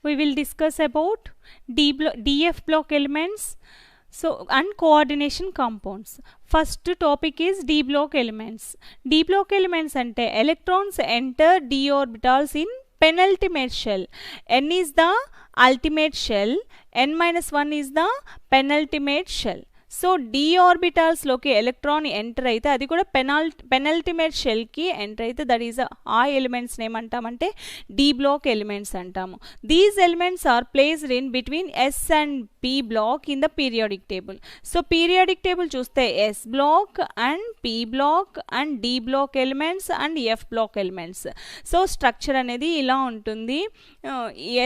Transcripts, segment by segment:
we will discuss about DF block elements and coordination compounds. First topic is D block elements. D block elements ante electrons enter d orbitals in penultimate shell. N is the ultimate shell, n-1 is the penultimate shell. So d orbitals లోకి electron enter అయితే అది కూడా penultimate shell కి enter అయితే that is ఆ elements ఏమంటామంటే d block elements అంటాము. These elements are placed in between s and p block in the periodic table. So periodic table చూస్తే s block and p block and d block elements and f block elements. So structure అనేది ఇలా ఉంటుంది.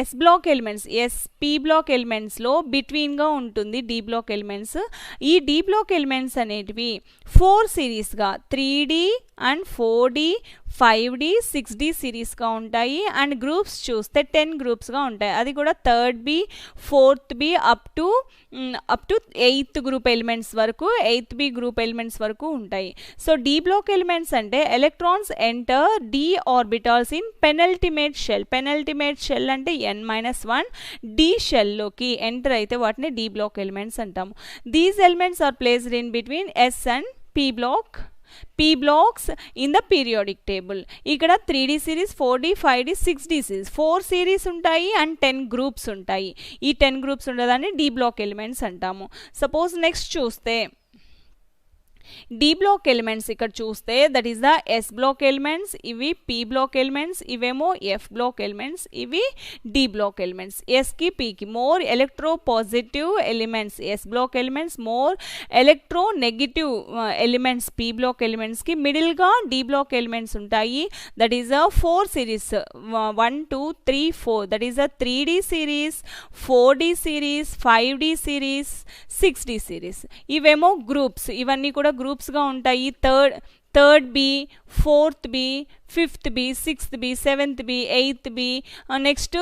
s block elements p block elements లో between గా ఉంటుంది d block elements. ఈ D block elements అనేటివి 4 సిరీస్గా 3D and 4D 5D 6D సిరీస్గా ఉంటాయి. And groups చూస్తే 10 గ్రూప్స్గా ఉంటాయి. అది కూడా 3rd B 4th B up to 8th group elements వరకు 8th B గ్రూప్ ఎలిమెంట్స్ వరకు ఉంటాయి. సో D బ్లాక్ ఎలిమెంట్స్ అంటే electrons enter D orbitals in penultimate shell. Penultimate shell అంటే n-1 D షెల్లోకి ఎంటర్ అయితే వాటిని D బ్లాక్ ఎలిమెంట్స్ అంటాము. These elements are placed in between S and P blocks in the periodic table. ఇక్కడ 3D series 4D 5D 6D series 4 series ఉంటాయి and 10 groups ఉంటాయి. ఈ 10 groups ఉండదాన్ని D block elements అంటాము. Suppose next చూస్తే D block elements ఇక్కడ చూస్తే that is the S block elements, ఇవి P block elements, ఇవేమో F బ్లాక్ ఎలిమెంట్స్, ఇవి D బ్లాక్ ఎలిమెంట్స్. S కి P కి more electro positive elements S block elements, more electro negative elements P block elements కి middle గా D block elements ఉంటాయి. That is a 4 series 1 2 3 4 that is a 3D series 4D series 5D series 6D series. ఇవేమో groups, ఇవన్నీ కూడా groups గా ఉంటాయి. Third B 4th B 5th B 6th B 7th B 8th B next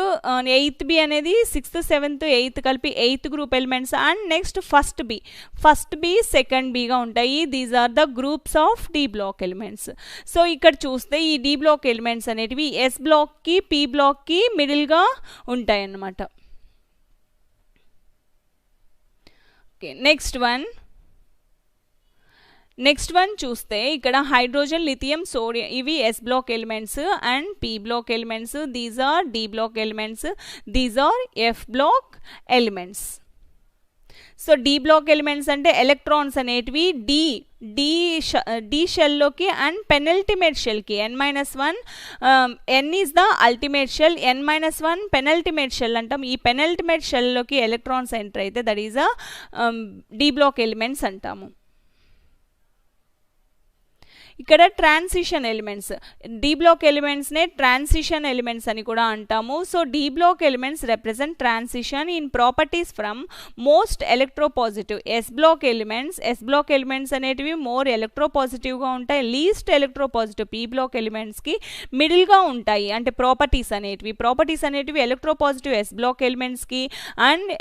8th B అనేది 6th 7th 8th కలిపి 8th group elements. And next first B second బిగా ఉంటాయి. These are the groups of D block elements. So ఇక్కడ చూస్తే ఈ D block elements అనేటివి yes block కి P block కి మిడిల్ గా ఉంటాయి అన్నమాట. ఓకే, నెక్స్ట్ వన్ చూస్తే ఇక్కడ హైడ్రోజన్ లిథియం సోడియం ఇవి S block elements and P block elements. These are D block elements, these are F block elements. So D block elements అంటే electrons అనేటివి D షెల్లోకి అండ్ పెనల్టిమేట్ షెల్కి n-1 N is the ultimate shell, n-1 penultimate shell అంటాం. ఈ penultimate షెల్లోకి electrons enter అయితే that is a D block elements అంటాము. ఇక్కడ ట్రాన్సిషన్ ఎలిమెంట్స్, డి బ్లాక్ ఎలిమెంట్స్నే ట్రాన్సిషన్ ఎలిమెంట్స్ అని కూడా అంటాము. So D block elements represent transition in properties from most electropositive S block elements అనేటివి మోర్ ఎలక్ట్రోపాజిటివ్గా ఉంటాయి. లీస్ట్ ఎలక్ట్రోపాజిటివ్ పి బ్లాక్ ఎలిమెంట్స్కి మిడిల్గా ఉంటాయి. అంటే ప్రాపర్టీస్ అనేటివి ఎలక్ట్రోపాజిటివ్ ఎస్ బ్లాక్ ఎలిమెంట్స్కి and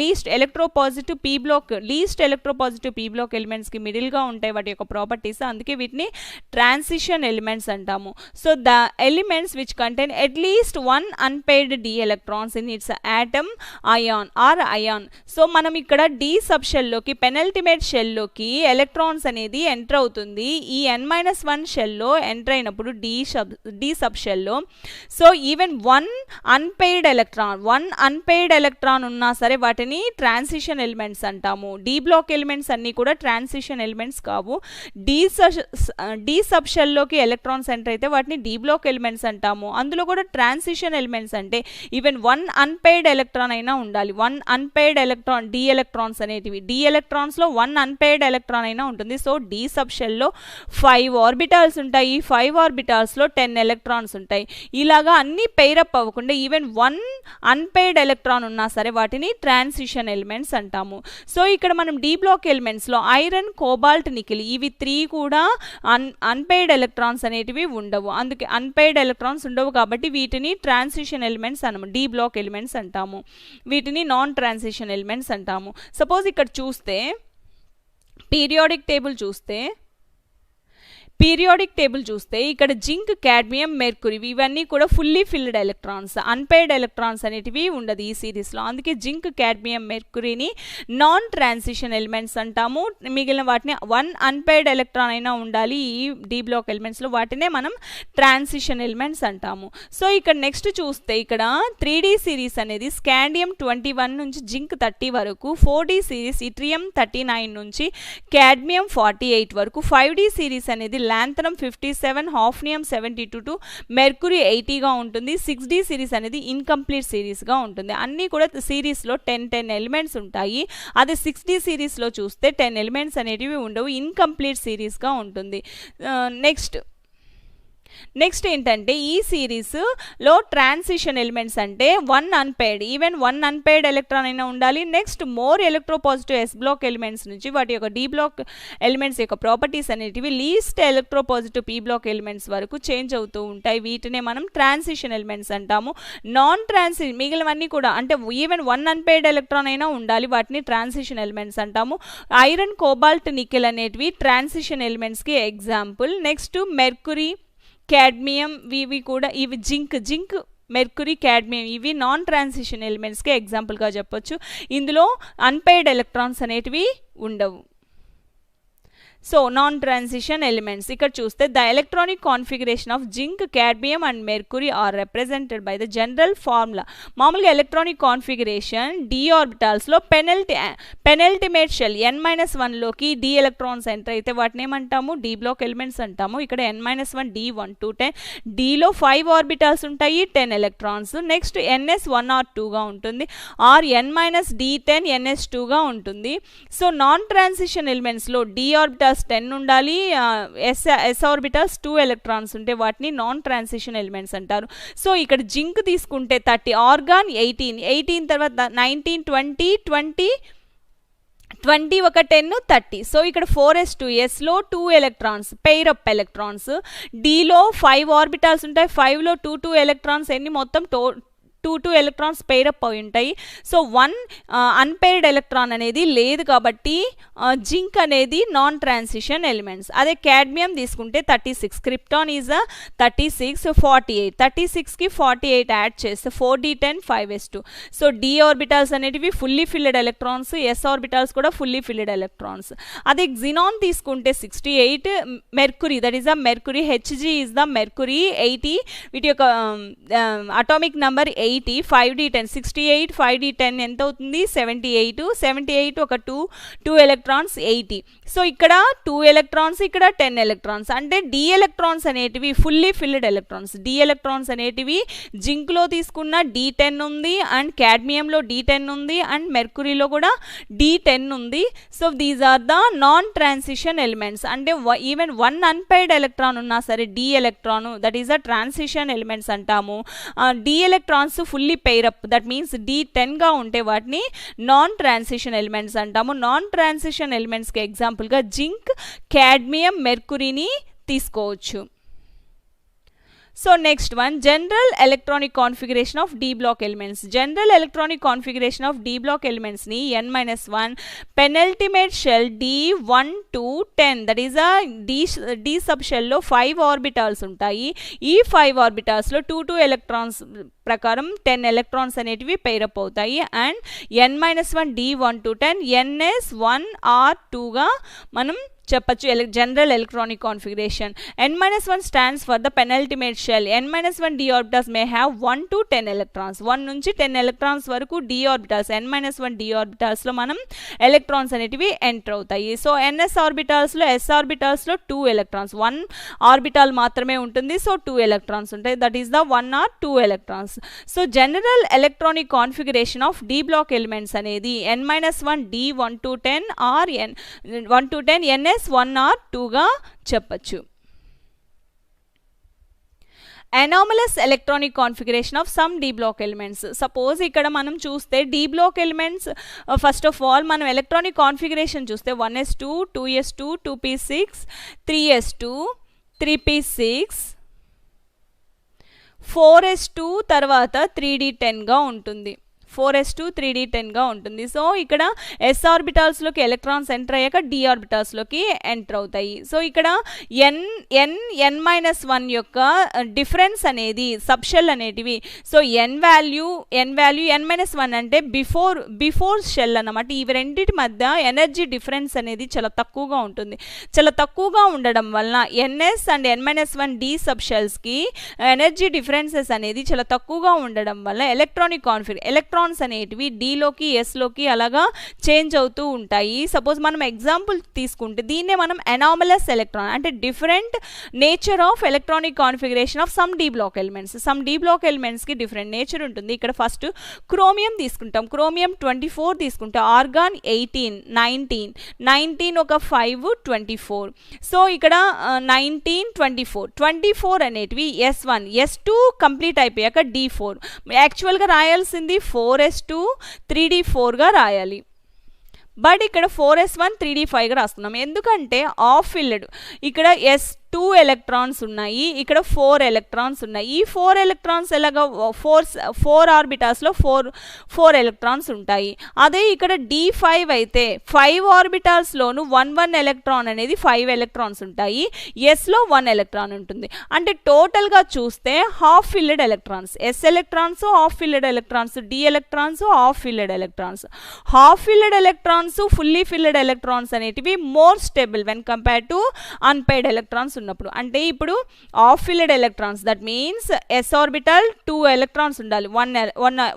least electropositive P block ఎలిమెంట్స్కి మిడిల్గా ఉంటాయి వాటి యొక్క ప్రాపర్టీస్. అందుకే వీటిని ట్రాన్సిషన్ ఎలిమెంట్స్ అంటాము. So the elements which contain at least 1 unpaired D electrons in its atom ion. So మనం ఇక్కడ డి సబ్ షెల్లోకి పెనల్టిమేట్ షెల్లోకి ఎలక్ట్రాన్స్ అనేది ఎంటర్ అవుతుంది. ఈ n-1 షెల్లో ఎంటర్ అయినప్పుడు డి సబ్ షెల్లో సో ఈవెన్ 1 అన్పెయిర్డ్ ఎలక్ట్రాన్ ఉన్నా సరే వాటిని ట్రాన్సిషన్ ఎలిమెంట్స్ అంటాము. డి బ్లాక్ ఎలిమెంట్స్ అన్నీ కూడా ట్రాన్సిషన్ ఎలిమెంట్స్ కావు. డి సబ్ షెల్లోకి ఎలక్ట్రాన్స్ ఎంటర్ అయితే వాటిని డి బ్లాక్ ఎలిమెంట్స్ అంటాము. అందులో కూడా ట్రాన్సిషన్ ఎలిమెంట్స్ అంటే ఈవెన్ 1 అన్పెయిర్డ్ ఎలక్ట్రాన్ అయినా ఉండాలి. 1 అన్పెయిర్డ్ ఎలక్ట్రాన్ డి ఎలక్ట్రాన్స్ అనేటివి డి ఎలక్ట్రాన్స్లో 1 అన్పెయిర్డ్ ఎలక్ట్రాన్ అయినా ఉంటుంది. సో డి సబ్ షెల్లో 5 ఆర్బిటాల్స్ ఉంటాయి. 5 ఆర్బిటాల్స్లో 10 ఎలక్ట్రాన్స్ ఉంటాయి. ఇలాగా అన్ని పెయిరప్ అవ్వకుండా ఈవెన్ 1 అన్పెయిర్డ్ ఎలక్ట్రాన్ ఉన్నా సరే వాటిని ట్రాన్సిషన్ ఎలిమెంట్స్ అంటాము. సో ఇక్కడ మనం డి బ్లాక్ ఎలిమెంట్స్లో ఐరన్, కోబాల్ట్, నికెల్ ఇవి 3 కూడా అన్పెయిర్డ్ ఎలక్ట్రాన్స్ అనేటివి ఉండవు. అందుకే అన్పెయిర్డ్ ఎలక్ట్రాన్స్ ఉండవు కాబట్టి వీటిని ట్రాన్సిషన్ ఎలిమెంట్స్ అనము, డి బ్లాక్ ఎలిమెంట్స్ అంటాము. వీటిని నాన్ ట్రాన్సిషన్ ఎలిమెంట్స్ అంటాము. సపోజ్ ఇక్కడ చూస్తే పీరియాడిక్ టేబుల్ చూస్తే పీరియాడిక్ టేబుల్ చూస్తే ఇక్కడ జింక్, కాడ్మియం, మెర్కురీ ఇవన్నీ కూడా fully filled electrons, unpaired electrons అనేటివి ఉండదు ఈ సిరీస్లో. అందుకే జింక్, కాడ్మియం, మెర్కురీని నాన్ ట్రాన్సిషన్ ఎలిమెంట్స్ అంటాము. మిగిలిన వాటిని వన్ అన్పెయిర్డ్ ఎలక్ట్రాన్ అయినా ఉండాలి ఈ డి బ్లాక్ ఎలిమెంట్స్లో, వాటినే మనం ట్రాన్సిషన్ ఎలిమెంట్స్ అంటాము. సో ఇక్కడ నెక్స్ట్ చూస్తే ఇక్కడ 3D సిరీస్ అనేది స్కాండియం 21 నుంచి జింక్ 30 వరకు, 4D సిరీస్ ఇట్రియం 39 నుంచి కాడ్మియం 48 వరకు, 5D సిరీస్ అనేది లాంథనం 57, హాఫ్నియం 72 టు మెర్కురీ 80గా ఉంటుంది. 6D సిరీస్ అనేది ఇన్కంప్లీట్ సిరీస్గా ఉంటుంది. అన్నీ కూడా సిరీస్లో 10 ఎలిమెంట్స్ ఉంటాయి. అదే 6D సిరీస్లో చూస్తే 10 ఎలిమెంట్స్ అనేటివి ఉండవు, ఇన్కంప్లీట్ సిరీస్గా ఉంటుంది. నెక్స్ట్ ఏంటంటే ఈ సిరీస్లో ట్రాన్సిషన్ ఎలిమెంట్స్ అంటే one unpaired, even one unpaired electron అయినా ఉండాలి. Next more electropositive S block elements నుంచి వాటి యొక్క డి బ్లాక్ ఎలిమెంట్స్ యొక్క ప్రాపర్టీస్ అనేటివి least electropositive P block elements వరకు చేంజ్ అవుతూ ఉంటాయి. వీటినే మనం ట్రాన్సిషన్ ఎలిమెంట్స్ అంటాము. నాన్ ట్రాన్సిషన్ మిగిలినవన్నీ కూడా అంటే ఈవెన్ వన్ అన్పెయిర్డ్ ఎలక్ట్రాన్ అయినా ఉండాలి, వాటిని ట్రాన్సిషన్ ఎలిమెంట్స్ అంటాము. ఐరన్, కోబాల్ట్, నికెల్ అనేటివి ట్రాన్సిషన్ ఎలిమెంట్స్కి ఎగ్జాంపుల్. నెక్స్ట్ మెర్కురీ, కాడ్మియం ఇవి కూడా, ఇవి జింక్, మెర్కురీ, కాడ్మియం ఇవి నాన్ ట్రాన్సిషన్ ఎలిమెంట్స్కి ఎగ్జాంపుల్గా చెప్పొచ్చు. ఇందులో అన్పెయిర్డ్ ఎలక్ట్రాన్స్ అనేటివి ఉండవు. సో నాన్ ట్రాన్సిషన్ ఎలిమెంట్స్ ఇక్కడ చూస్తే the electronic configuration of zinc, cadmium and mercury are represented by the general formula. మామూలుగా ఎలక్ట్రానిక్ కాన్ఫిగరేషన్ డి ఆర్బిటాల్స్లో పెనల్టిమేట్ షెల్ n-1లోకి డి ఎలక్ట్రాన్స్ ఎంటర్ అయితే వాటిని ఏమంటాము, డి బ్లాక్ ఎలిమెంట్స్ అంటాము. ఇక్కడ n-1 d1 to 10, డిలో 5 ఆర్బిటాల్స్ ఉంటాయి, 10 ఎలక్ట్రాన్స్. నెక్స్ట్ ns1 or 2గా ఉంటుంది, ఆర్ n-d10 ns2గా ఉంటుంది. సో నాన్ ట్రాన్సిషన్ ఎలిమెంట్స్లో డి ఆర్బిటాల్స్ 10 ఉండాలి, ఎస్ ఆర్బిటాల్స్ 2 ఎలక్ట్రాన్స్ ఉంటే వాటిని నాన్ ట్రాన్సిషన్ ఎలిమెంట్స్ అంటారు. సో ఇక్కడ జింక్ తీసుకుంటే 30, ఆర్గాన్ 18 తర్వాత 19, 20 ఒక 10, 30. సో ఇక్కడ 4s2, ఎస్లో 2 ఎలక్ట్రాన్స్, పెయిర్ అప్ ఎలక్ట్రాన్స్. డిలో 5 ఆర్బిటాల్స్ ఉంటాయి, 5లో 2 ఎలక్ట్రాన్స్, ఎన్ని మొత్తం 2 ఎలక్ట్రాన్స్ పెయిర్ అప్ అయి ఉంటాయి. సో వన్ అన్పెయిర్డ్ ఎలక్ట్రాన్ అనేది లేదు కాబట్టి జింక్ అనేది నాన్ ట్రాన్సిషన్ ఎలిమెంట్స్. అదే కాడ్మియం తీసుకుంటే 36, క్రిప్టాన్ ఈజ్ 36, 48, 36కి 48 యాడ్ చేస్తే 4d10 5s2. So D orbitals అనేటివి fully filled electrons, S orbitals కూడా ఫుల్లీ ఫిల్డ్ ఎలక్ట్రాన్స్. అదే జినాన్ తీసుకుంటే 68, mercury that is the mercury, HG is the mercury 80, వీటి యొక్క అటామిక్ నంబర్ 80, 5d10 68, 5d10 ఎంత అవుతుంది 78, 78 ఒక 2 ఎలక్ట్రాన్స్ 80. సో ఇక్కడ 2 ఎలక్ట్రాన్స్, ఇక్కడ 10 ఎలక్ట్రాన్స్, అంటే డి ఎలక్ట్రాన్స్ అనేటివి fully filled electrons. D electrons అనేటివి జింక్లో తీసుకున్న d10 ఉంది, అండ్ కాడ్మియంలో d10 ఉంది, అండ్ మెర్కురీలో కూడా d10 ఉంది. So these are the non transition elements. అంటే ఈవెన్ వన్ అన్పెయిర్డ్ ఎలక్ట్రాన్ ఉన్నా సరే D electron that is the transition elements అంటాము. D electrons fully pair up, that means d10గా ఉంటే వాటిని నాన్ ట్రాన్సిషన్ ఎలిమెంట్స్ అంటాము. నాన్ ట్రాన్సిషన్ ఎలిమెంట్స్కి ఎగ్జాంపుల్గా జింక్, కాడ్మియం, మెర్కురీని తీసుకోవచ్చు. So next one, general electronic configuration of D block elements. General electronic configuration of D block ఎలిమెంట్స్ని n-1 penultimate shell d1 to 10, that is d sub షెల్లో 5 orbitals ఉంటాయి. ఈ 5 ఆర్బిటాల్స్లో 2 electrons ప్రకారం 10 electrons అనేటివి పెయిరప్ అవుతాయి. And n-1 d1 to 10 ns1 or 2గా మనం చెప్పచ్చు general electronic configuration. n-1 stands for the penultimate shell. n-1 d orbitals may have 1 to 10 electrons, 1 నుంచి 10 ఎలక్ట్రాన్స్ వరకు డి ఆర్బిటాల్స్, n-1 డి ఆర్బిటాల్స్లో మనం ఎలక్ట్రాన్స్ అనేటివి ఎంటర్ అవుతాయి. సో ns ఆర్బిటాల్స్లో, s ఆర్బిటాల్స్లో 2 ఎలక్ట్రాన్స్, 1 ఆర్బిటాల్ మాత్రమే ఉంటుంది. సో 2 ఎలక్ట్రాన్స్ ఉంటాయి, that is the 1 or 2 electrons. So general electronic configuration of D block elements అనేది n-1 d1 to 10 or 1 to 10 ns1 or 2గా చెప్పచ్చు. anomalous electronic configuration of some d block elements. Suppose ఇక్కడ మనం చూస్తే d block elements first of all మనం electronic configuration చూస్తే 1s2 2s2 2p6 3s2 3p6 4s2 తర్వాత 3d10 గా ఉంటుంది. 4s2 3d10గా ఉంటుంది. సో ఇక్కడ s ఆర్బిటాల్స్లోకి ఎలక్ట్రాన్స్ ఎంటర్ అయ్యాక d ఆర్బిటాల్స్లోకి ఎంటర్ అవుతాయి. సో ఇక్కడ n-1 యొక్క డిఫరెన్స్ అనేది సబ్ షెల్ అనేటివి. సో n వాల్యూ n-1 అంటే బిఫోర్ షెల్ అన్నమాట. ఇవి రెండింటి మధ్య ఎనర్జీ డిఫరెన్స్ అనేది చాలా తక్కువగా ఉంటుంది. చాలా తక్కువగా ఉండడం వలన ns and n-1 d sub షెల్స్కి ఎనర్జీ డిఫరెన్సెస్ అనేది చాలా తక్కువగా ఉండడం వల్ల ఎలక్ట్రాన్స్ అనేటివి డీలోకి ఎస్లోకి అలాగా చేంజ్ అవుతూ ఉంటాయి. సపోజ్ మనం ఎగ్జాంపుల్ తీసుకుంటే దీన్నే మనం అనామలస్ ఎలక్ట్రాన్ అంటే different nature of electronic configuration of some d block ఎలిమెంట్స్కి డిఫరెంట్ నేచర్ ఉంటుంది. ఇక్కడ ఫస్ట్ క్రోమియం తీసుకుంటాం. క్రోమియం 24 తీసుకుంటే ఆర్గాన్ 18 19 ఒక 5 24. సో ఇక్కడ 19 24 అనేటివి S1 S2 కంప్లీట్ అయిపోయాక D4. యాక్చువల్గా రాయాల్సింది 4s2 3d4గా రాయాలి. బట్ ఇక్కడ 4s1 3d5గా రాస్తున్నాం. ఎందుకంటే ఆఫ్ ఫిల్డ్ ఇక్కడ S2 ఎలక్ట్రాన్స్ ఉన్నాయి, ఇక్కడ 4 ఎలక్ట్రాన్స్ ఉన్నాయి. ఈ 4 ఎలక్ట్రాన్స్ ఎలాగా 4 ఆర్బిటాల్స్లో 4 ఎలక్ట్రాన్స్ ఉంటాయి. అదే ఇక్కడ D5 అయితే 5 ఆర్బిటాల్స్లోను 1 ఎలక్ట్రాన్ అనేది 5 ఎలక్ట్రాన్స్ ఉంటాయి. ఎస్లో 1 ఎలక్ట్రాన్ ఉంటుంది. అంటే టోటల్గా చూస్తే half filled electrons, s electrons half filled electrons, D electrons half filled electrons. Half filled electrons fully filled electrons అనేటివి more stable when compare to unpaired electrons ఉన్నప్పుడు. అంటే ఇప్పుడు half filled electrons that means s orbital 2 electrons ఉండాలి,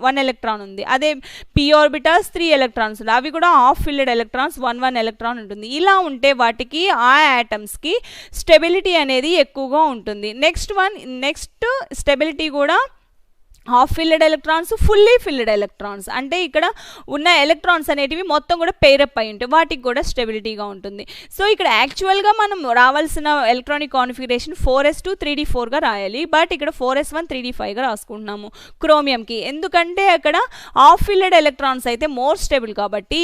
1 electron ఉంది. అదే P orbitals 3 electrons ఉంది, అవి కూడా ఆఫ్ ఫిల్డ్ ఎలక్ట్రాన్స్ 1 ఎలక్ట్రాన్ ఉంటుంది. ఇలా ఉంటే వాటికి ఆ యాటమ్స్కి స్టెబిలిటీ అనేది ఎక్కువగా ఉంటుంది. నెక్స్ట్ స్టెబిలిటీ కూడా half filled electrons fully filled electrons. అంటే ఇక్కడ ఉన్న ఎలక్ట్రాన్స్ అనేటివి మొత్తం కూడా పేరప్ అయి ఉంటాయి, వాటికి కూడా స్టెబిలిటీగా ఉంటుంది. సో ఇక్కడ యాక్చువల్గా మనం రావాల్సిన ఎలక్ట్రానిక్ కాన్ఫిగరేషన్ 4s2 3d4గా రాయాలి. బట్ ఇక్కడ 4s1 3d5గా రాసుకుంటున్నాము క్రోమియంకి. ఎందుకంటే అక్కడ హాఫ్ ఫిల్డ్ ఎలక్ట్రాన్స్ అయితే మోర్ స్టేబుల్ కాబట్టి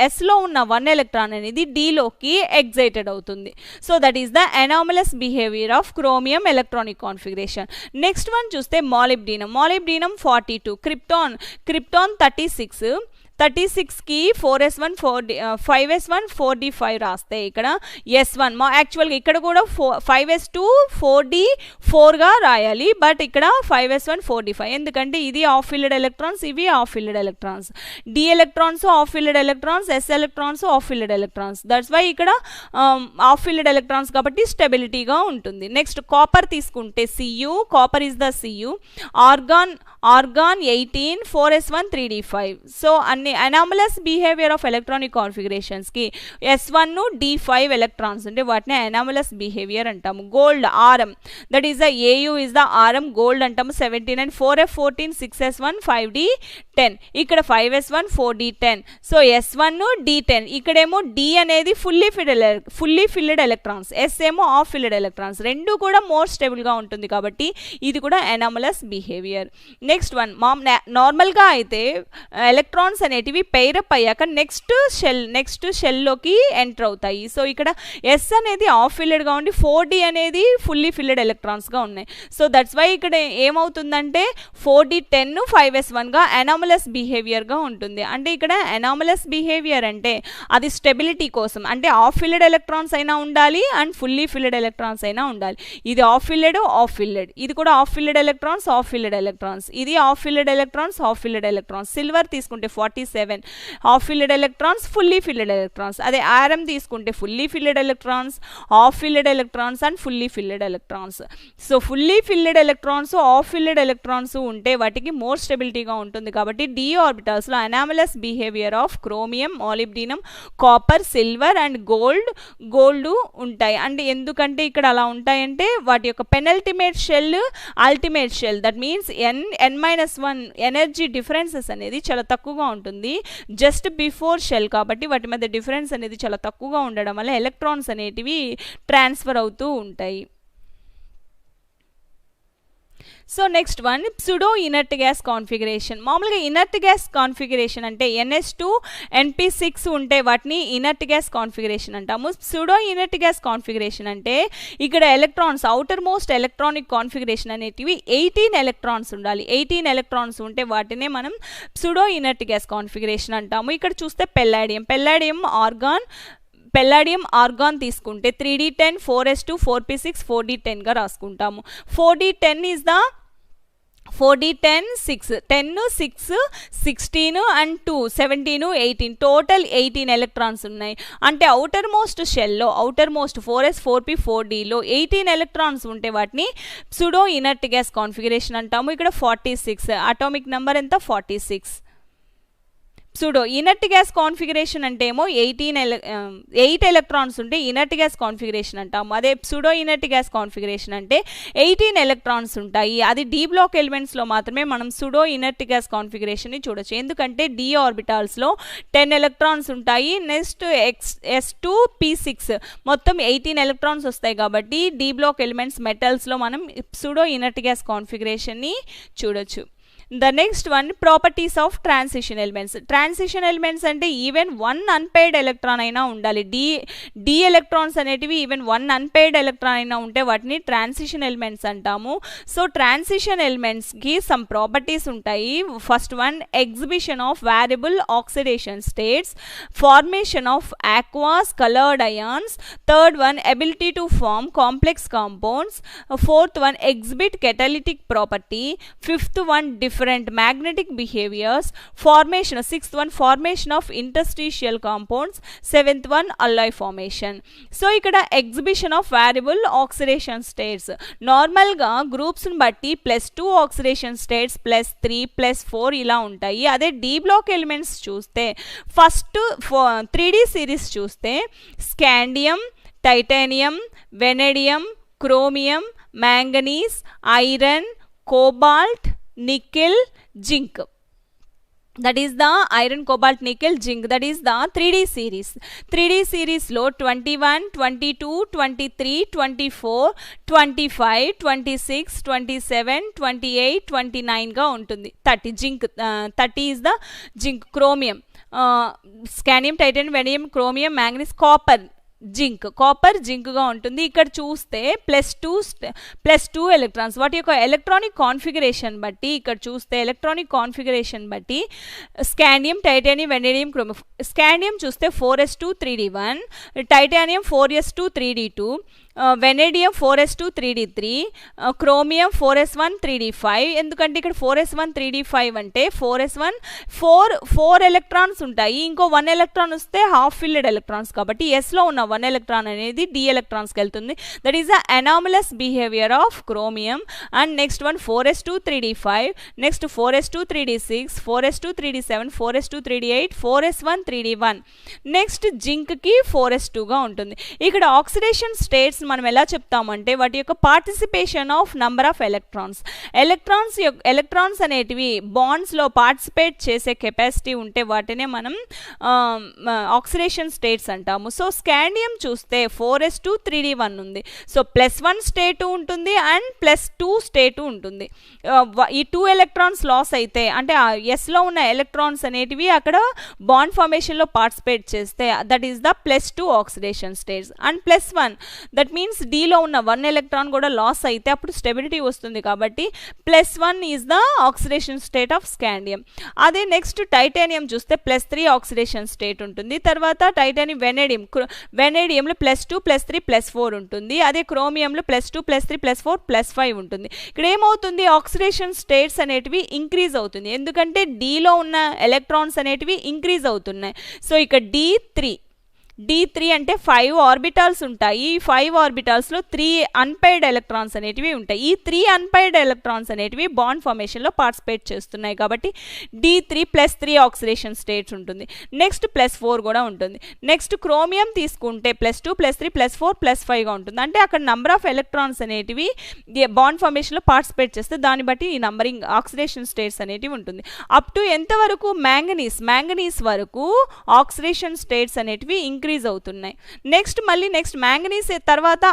ఎస్లో ఉన్న 1 ఎలక్ట్రాన్ అనేది డీలోకి ఎగ్జైటెడ్ అవుతుంది. So that is the anomalous behaviour of chromium electronic configuration. Next one చూస్తే మాలిబ్డినం 42, క్రిప్టాన్ 36కి 4s1 5s1 4d5 రాస్తే ఇక్కడ s1 యాక్చువల్గా ఇక్కడ కూడా 5s2 4d4గా రాయాలి. బట్ ఇక్కడ 5s1 4d5 ఎందుకంటే ఇది ఆఫ్ ఫిల్డ్ ఎలక్ట్రాన్స్, ఇవి half filled electrons. D electrons half filled electrons, s electrons half filled electrons. That's why ఇక్కడ ఆఫ్ ఫిల్డ్ ఎలక్ట్రాన్స్ కాబట్టి స్టెబిలిటీగా ఉంటుంది. నెక్స్ట్ కాపర్ తీసుకుంటే Cu, copper is the Cu. Argon 18 4s1 3d5. So అన్ని anomalous behaviour of electronic కాన్ఫిగరేషన్స్కి S1 D5 electrons ఉంటే వాటిని anomalous behaviour అంటాము. Gold aurum that is the AU is the aurum gold అంటాము 79 4f14 6s1 5d10. ఇక్కడ 5s1 4d10. So S1 D10. ఇక్కడేమో D అనేది fully filled electrons, S ఏమో of filled electrons. రెండు కూడా మోర్ స్టేబుల్గా ఉంటుంది కాబట్టి ఇది కూడా అనామలస్ బిహేవియర్. నెక్స్ట్ వన్ నార్మల్గా అయితే ఎలక్ట్రాన్స్ అనేటివి పెయిరప్ అయ్యాక నెక్స్ట్ షెల్లోకి ఎంటర్ అవుతాయి. సో ఇక్కడ ఎస్ అనేది ఆఫ్ ఫిల్డ్గా ఉండి 4d అనేది ఫుల్లీ ఫిల్డ్ ఎలక్ట్రాన్స్గా ఉన్నాయి. సో దట్స్ వై ఇక్కడ ఏమవుతుందంటే 4d10 5s1గా అనామలస్ బిహేవియర్గా ఉంటుంది. అంటే ఇక్కడ అనామలస్ బిహేవియర్ అంటే అది స్టెబిలిటీ కోసం, అంటే ఆఫ్ ఫిల్డ్ ఎలక్ట్రాన్స్ అయినా ఉండాలి అండ్ ఫుల్లీ ఫిల్డ్ ఎలక్ట్రాన్స్ అయినా ఉండాలి. ఇది ఆఫ్ ఫిల్డ్, ఇది కూడా ఆఫ్ ఫిల్డ్ ఎలక్ట్రాన్స్ ఇది ఆఫ్ ఫిల్డ్ ఎలక్ట్రాన్స్. సిల్వర్ తీసుకుంటే 47 half filled electrons fully filled electrons. అదే ఐరన్ తీసుకుంటే fully filled electrons, half filled electrons and fully filled electrons. So fully filled electrons half filled electrons ఉంటే వాటికి more స్టెబిలిటీగా ఉంటుంది కాబట్టి d ఆర్బిటాల్స్లో anomalous behaviour of chromium, molybdenum, copper, silver and gold ఉంటాయి. అంటే ఎందుకంటే ఇక్కడ అలా ఉంటాయంటే వాటి యొక్క penultimate shell, ultimate shell that means n-1 energy differences అనేది చాలా తక్కువగా ఉంటుంది జస్ట్ బిఫోర్ షెల్ కాబట్టి వాటి మధ్య డిఫరెన్స్ అనేది చాలా తక్కువగా ఉండడం వల్ల ఎలక్ట్రాన్స్ అనేటివి ట్రాన్స్ఫర్ అవుతూ ఉంటాయి. So next one pseudo inert gas configuration. మామూలుగా ఇనర్ట్ గ్యాస్ కాన్ఫిగరేషన్ అంటే NH2 NP6 ఉంటే వాటిని ఇనర్ట్ గ్యాస్ కాన్ఫిగరేషన్ అంటాము. pseudo inert gas కాన్ఫిగరేషన్ అంటే ఇక్కడ electrons outer most electronic configuration అనేటివి 18 ఎలక్ట్రాన్స్ ఉండాలి. 18 ఎలక్ట్రాన్స్ ఉంటే వాటినే మనం pseudo inert gas కాన్ఫిగరేషన్ అంటాము. ఇక్కడ చూస్తే పెల్లాడియం ఆర్గాన్ తీసుకుంటే 3d10 4s2 4p6 4d10 గా రాసుకుంటాము. 4d10 is the 4d10 6 10 6 16 and 2 17 18 total 18 electrons ఉన్నాయి. అంటే అవుటర్ మోస్ట్ షెల్లో అవుటర్ మోస్ట్ 4s 4p 4dలో 18 ఎలక్ట్రాన్స్ ఉంటే వాటిని pseudo inert gas కాన్ఫిగరేషన్ అంటాము. ఇక్కడ 46 అటామిక్ నెంబర్ ఎంత 46. pseudo inert gas కాన్ఫిగరేషన్ అంటే ఏమో 8 ఎలక్ట్రాన్స్ ఉంటే ఇనర్ట్ గ్యాస్ కాన్ఫిగరేషన్ అంటాము. అదే pseudo inert gas కాన్ఫిగరేషన్ అంటే 18 ఎలక్ట్రాన్స్ ఉంటాయి. అది d బ్లాక్ ఎలిమెంట్స్లో మాత్రమే మనం pseudo inert gas కాన్ఫిగరేషన్ని చూడొచ్చు. ఎందుకంటే d ఆర్బిటాల్స్లో 10 ఎలక్ట్రాన్స్ ఉంటాయి. నెక్స్ట్ s2 p6 మొత్తం 18 ఎలక్ట్రాన్స్ వస్తాయి. కాబట్టి d బ్లాక్ ఎలిమెంట్స్ మెటల్స్లో మనం pseudo inert gas కాన్ఫిగరేషన్ని చూడొచ్చు. The next one, properties of transition elements. Transition elements అంటే ఈవెన్ 1 అన్పైర్డ్ ఎలక్ట్రాన్ అయినా ఉండాలి. డి ఎలక్ట్రాన్స్ అనేటివి ఈవెన్ 1 అన్పైర్డ్ ఎలక్ట్రాన్ అయినా ఉంటే వాటిని ట్రాన్సిషన్ ఎలిమెంట్స్ అంటాము. సో ట్రాన్సిషన్ ఎలిమెంట్స్కి సమ్ ప్రాపర్టీస్ ఉంటాయి. First one, exhibition of variable oxidation states, formation of aqueous coloured ions, third one, ability to form complex compounds, fourth one, exhibit catalytic property, fifth one, different magnetic behaviors, sixth one, formation of interstitial compounds, seventh one, alloy formation. So ఇక్కడ exhibition of variable oxidation states normal గా groups ని బట్టి +2 oxidation states +3 +4 ఇలా ఉంటాయి. అదే D block elements చూస్తే first 3D series చూస్తే scandium, titanium, vanadium, chromium, manganese, iron, cobalt, nickel, zinc. That is the iron, cobalt, nickel, zinc. That is the 3D series. 3D series లో 21, 22, 23, 24, 25, 26, 27, 28, 29 గా ఉంటుంది. 30 zinc, 30 is the zinc. Chromium, scandium, titanium, vanadium, chromium, manganese, copper జింక్గా ఉంటుంది. ఇక్కడ చూస్తే +2 electrons వాటి యొక్క electronic configuration బట్టి ఇక్కడ చూస్తే ఎలక్ట్రానిక్ కాన్ఫిగరేషన్ బట్టి scandium, titanium, vanadium, chromium. Scandium చూస్తే 4s2 3d1, titanium 4s2 3d2, vanadium 4s2 3d3, chromium 4s1 3d5. ఎందుకంటే ఇక్కడ 4s1 3d5 అంటే 4s1 4 ఎలక్ట్రాన్స్ ఉంటాయి. ఇంకో 1 ఎలక్ట్రాన్ వస్తే హాఫ్ ఫిల్డ్ ఎలక్ట్రాన్స్ కాబట్టి ఎస్లో ఉన్న 1 ఎలక్ట్రాన్ అనేది డి ఎలక్ట్రాన్స్కి వెళ్తుంది. That is the anomalous behaviour of chromium. And next one 4s2 3d5, next 4s2 3d6, 4s2 3d7, 4s2 3d8, 4s1 3d1. Next జింక్కి 4s2గా ఉంటుంది. ఇక్కడ ఆక్సిడేషన్ స్టేట్స్ మనం ఎలా చెప్తామంటే వాటి యొక్క participation of number of electrons అనేటివి బాండ్స్లో పార్టిసిపేట్ చేసే కెపాసిటీ ఉంటే వాటినే మనం ఆక్సిడేషన్ స్టేట్స్ అంటాము. సో స్కాండియం చూస్తే 4s2 3d1 ఉంది. సో +1 స్టేట్ ఉంటుంది అండ్ +2 స్టేట్ ఉంటుంది. ఈ 2 ఎలక్ట్రాన్స్ లాస్ అయితే అంటే ఎస్లో ఉన్న ఎలక్ట్రాన్స్ అనేటివి అక్కడ బాండ్ ఫార్మేషన్లో పార్టిసిపేట్ చేస్తే that is the +2 oxidation states. And +1 that means డీలో ఉన్న 1 ఎలక్ట్రాన్ కూడా లాస్ అయితే అప్పుడు స్టెబిలిటీ వస్తుంది. కాబట్టి +1 is the oxidation state of scandium. అదే నెక్స్ట్ టైటానియం చూస్తే +3 ఆక్సిడేషన్ స్టేట్ ఉంటుంది. తర్వాత టైటానియం, వెనడియంలో +2 +3 +4 ఉంటుంది. అదే క్రోమియంలో +2 +3 +4 +5 ఉంటుంది. ఇక్కడ ఏమవుతుంది, ఆక్సిడేషన్ స్టేట్స్ అనేటివి ఇంక్రీజ్ అవుతుంది. ఎందుకంటే డీలో ఉన్న ఎలక్ట్రాన్స్ అనేటివి ఇంక్రీజ్ అవుతున్నాయి. సో ఇక్కడ D3 అంటే 5 ఆర్బిటాల్స్ ఉంటాయి. ఈ 5 ఆర్బిటాల్స్లో 3 అన్పైర్డ్ ఎలక్ట్రాన్స్ అనేటివి ఉంటాయి. ఈ 3 అన్పైర్డ్ ఎలక్ట్రాన్స్ అనేటివి బాండ్ ఫార్మేషన్లో పార్టిసిపేట్ చేస్తున్నాయి. కాబట్టి D3 +3 ఆక్సిడేషన్ స్టేట్స్ ఉంటుంది. నెక్స్ట్ +4 కూడా ఉంటుంది. నెక్స్ట్ క్రోమియం తీసుకుంటే +2 +3 +4 +5గా ఉంటుంది. అంటే అక్కడ నంబర్ ఆఫ్ ఎలక్ట్రాన్స్ అనేటివి బాండ్ ఫార్మేషన్లో పార్టిసిపేట్ చేస్తే దాన్ని బట్టి ఈ నంబరింగ్ ఆక్సిడేషన్ స్టేట్స్ అనేటివి ఉంటుంది. అప్ టు ఎంతవరకు మ్యాంగనీస్ వరకు ఆక్సిడేషన్ స్టేట్స్ అనేటివి ఇంక్రీజ్ డిక్రీజ్ అవుతున్నాయి. నెక్స్ట్ మ్యాంగనీస్ తర్వాత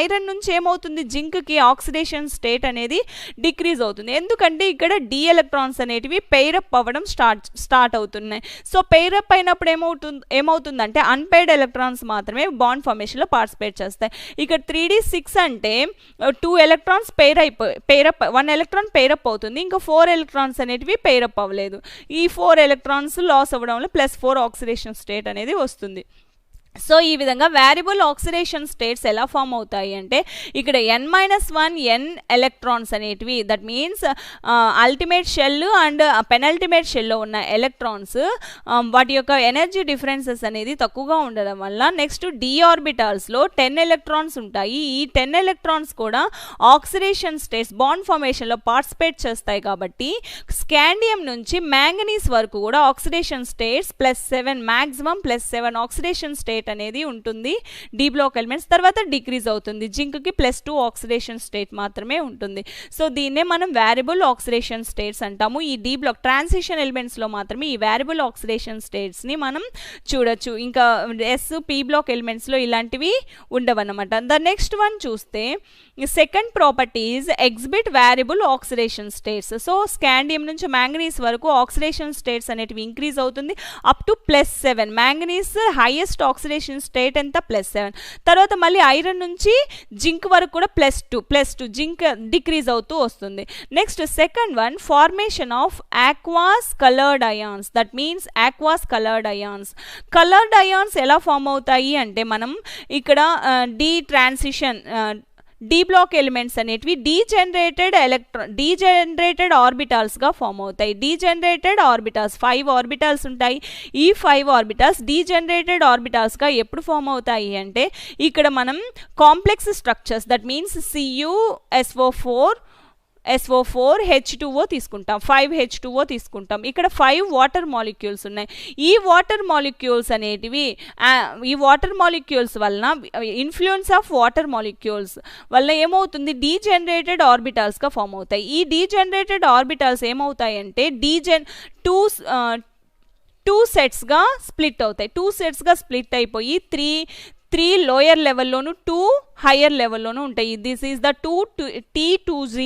ఐరన్ నుంచి ఏమవుతుంది, జింక్కి ఆక్సిడేషన్ స్టేట్ అనేది డిక్రీజ్ అవుతుంది. ఎందుకంటే ఇక్కడ డి ఎలక్ట్రాన్స్ అనేటివి పెయిరప్ అవ్వడం స్టార్ట్ అవుతున్నాయి. సో పెయిరప్ అయినప్పుడు ఏమవుతుందంటే అన్పెయిర్డ్ ఎలక్ట్రాన్స్ మాత్రమే బాండ్ ఫార్మేషన్లో పార్టిసిపేట్ చేస్తాయి. ఇక్కడ 3d6 అంటే 2 ఎలక్ట్రాన్స్ పెయిరప్ 1 ఎలక్ట్రాన్ పెయిరప్ అవుతుంది, ఇంకా 4 ఎలక్ట్రాన్స్ అనేటివి పెయిరప్ అవ్వలేదు. ఈ 4 ఎలక్ట్రాన్స్ లాస్ అవ్వడం వల్ల +4 ఆక్సిడేషన్ స్టేట్ అనేది వస్తుంది. సో ఈ విధంగా వేరియబుల్ ఆక్సిడేషన్ స్టేట్స్ ఎలా ఫామ్ అవుతాయి అంటే ఇక్కడ n-1 n ఎలక్ట్రాన్స్ అనేటివి, that means ultimate shell and penultimate షెల్లో ఉన్న ఎలక్ట్రాన్స్ వాటి యొక్క ఎనర్జీ డిఫరెన్సెస్ అనేది తక్కువగా ఉండడం వల్ల నెక్స్ట్ డి ఆర్బిటాల్స్లో 10 ఎలక్ట్రాన్స్ ఉంటాయి. ఈ 10 ఎలక్ట్రాన్స్ కూడా ఆక్సిడేషన్ స్టేట్స్ బాండ్ ఫార్మేషన్లో పార్టిసిపేట్ చేస్తాయి. కాబట్టి స్కాండియం నుంచి మ్యాంగనీస్ వరకు కూడా oxidation states +7 maximum +7 oxidation state అనేది ఉంటుంది డి బ్లాక్ ఎలిమెంట్స్. తర్వాత డిక్రీజ్ అవుతుంది, జింక్కి +2 ఆక్సిడేషన్ స్టేట్ మాత్రమే ఉంటుంది. సో దీన్నే మనం వేరియబుల్ ఆక్సిడేషన్ స్టేట్స్ అంటాము. ఈ డి బ్లాక్ ట్రాన్సిషన్ ఎలిమెంట్స్లో మాత్రమే ఈ వేరియబుల్ ఆక్సిడేషన్ స్టేట్స్ని మనం చూడొచ్చు. ఇంకా పి బ్లాక్ ఎలిమెంట్స్లో ఇలాంటివి ఉండవన్నమాట. ద నెక్స్ట్ వన్ చూస్తే second properties exhibit variable oxidation states. So scandium నుంచి మ్యాంగనీస్ వరకు ఆక్సిడేషన్ స్టేట్స్ అనేటివి ఇంక్రీజ్ అవుతుంది up to +7. Manganese highest oxidation state ఎంత +7. తర్వాత మళ్ళీ ఐరన్ నుంచి జింక్ వరకు కూడా +2 జింక్ డిక్రీజ్ అవుతూ వస్తుంది. Next second one formation of aqueous coloured ions, that means aqueous coloured ions. Coloured ions ఎలా ఫామ్ అవుతాయి అంటే మనం ఇక్కడ డి బ్లాక్ ఎలిమెంట్స్ అనేటివి డీజనరేటెడ్ ఆర్బిటాల్స్గా ఫామ్ అవుతాయి. డీజనరేటెడ్ ఆర్బిటాల్స్ 5 ఆర్బిటాల్స్ ఉంటాయి. ఈ 5 ఆర్బిటాల్స్ డీజనరేటెడ్ ఆర్బిటాల్స్గా ఎప్పుడు ఫామ్ అవుతాయి అంటే ఇక్కడ మనం complex structures, that means SO4 H2O తీసుకుంటాం, 5H2O తీసుకుంటాం. ఇక్కడ 5 వాటర్ మాలిక్యూల్స్ ఉన్నాయి. ఈ వాటర్ మాలిక్యూల్స్ అనేటివి ఈ వాటర్ మాలిక్యూల్స్ వలన ఇన్ఫ్లుయెన్స్ ఆఫ్ వాటర్ మాలిక్యూల్స్ వల్ల ఏమవుతుంది, డీజనరేటెడ్ ఆర్బిటాల్స్గా ఫామ్ అవుతాయి. ఈ డీజనరేటెడ్ ఆర్బిటాల్స్ ఏమవుతాయంటే టూ సెట్స్గా స్ప్లిట్ అవుతాయి. 2 సెట్స్గా స్ప్లిట్ అయిపోయి 3 లోయర్ లెవెల్లోను 2 హయ్యర్ లెవెల్లోనూ ఉంటాయి. This is the T2Z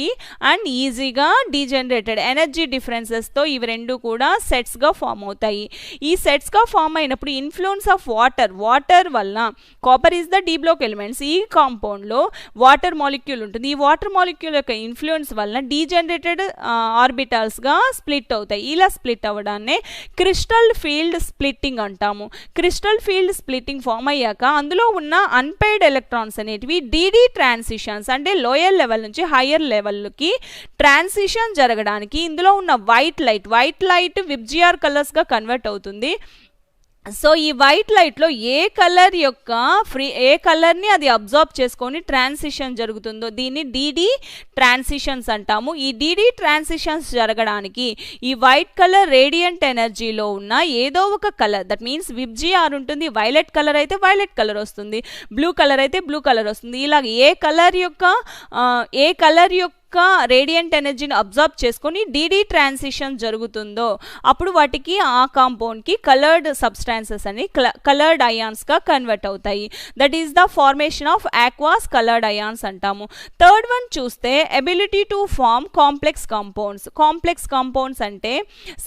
and ఈజీగా డీజనరేటెడ్ ఎనర్జీ డిఫరెన్సెస్తో ఇవి రెండు కూడా సెట్స్గా ఫామ్ అవుతాయి. ఈ సెట్స్గా ఫామ్ అయినప్పుడు ఇన్ఫ్లుయెన్స్ ఆఫ్ వాటర్ వల్ల copper is the D block elements. ఈ కాంపౌండ్లో వాటర్ మాలిక్యూల్ ఉంటుంది. ఈ వాటర్ మాలిక్యూల్ యొక్క ఇన్ఫ్లుయెన్స్ వల్ల డీజనరేటెడ్ ఆర్బిటాల్స్గా స్ప్లిట్ అవుతాయి. ఇలా స్ప్లిట్ అవ్వడాన్నే క్రిస్టల్ ఫీల్డ్ స్ప్లిట్టింగ్ అంటాము. క్రిస్టల్ ఫీల్డ్ స్ప్లిట్టింగ్ ఫామ్ అయ్యాక అందులో ఉన్న అన్పెయిర్డ్ ఎలక్ట్రాన్స్ అనేటివి డిడి ట్రాన్సిషన్స్ అంటే లోయర్ లెవెల్ నుంచి హయ్యర్ లెవెల్కి ట్రాన్సిషన్ జరగడానికి ఇందులో ఉన్న వైట్ లైట్ విబ్జిఆర్ కలర్స్గా కన్వర్ట్ అవుతుంది. సో ఈ వైట్ లైట్లో ఏ కలర్ని అది అబ్జార్బ్ చేసుకొని ట్రాన్సిషన్ జరుగుతుందో దీన్ని డిడి ట్రాన్సిషన్స్ అంటాము. ఈ డిడి ట్రాన్సిషన్స్ జరగడానికి ఈ వైట్ కలర్ రేడియంట్ ఎనర్జీలో ఉన్న ఏదో ఒక కలర్, దట్ మీన్స్ విబ్జిఆర్ ఉంటుంది. వైలెట్ కలర్ అయితే వైలెట్ కలర్ వస్తుంది, బ్లూ కలర్ అయితే బ్లూ కలర్ వస్తుంది. ఇలా ఏ కలర్ యొక్క రేడియంట్ ఎనర్జీని అబ్జార్బ్ చేసుకొని డిడి ట్రాన్సిషన్ జరుగుతుందో అప్పుడు వాటికి ఆ కాంపౌండ్కి కలర్డ్ సబ్స్టాన్సెస్ అని కలర్డ్ అయాన్స్గా కన్వర్ట్ అవుతాయి. That is the formation of aqueous coloured ions అంటాము. థర్డ్ వన్ చూస్తే ability to form complex compounds. Complex compounds అంటే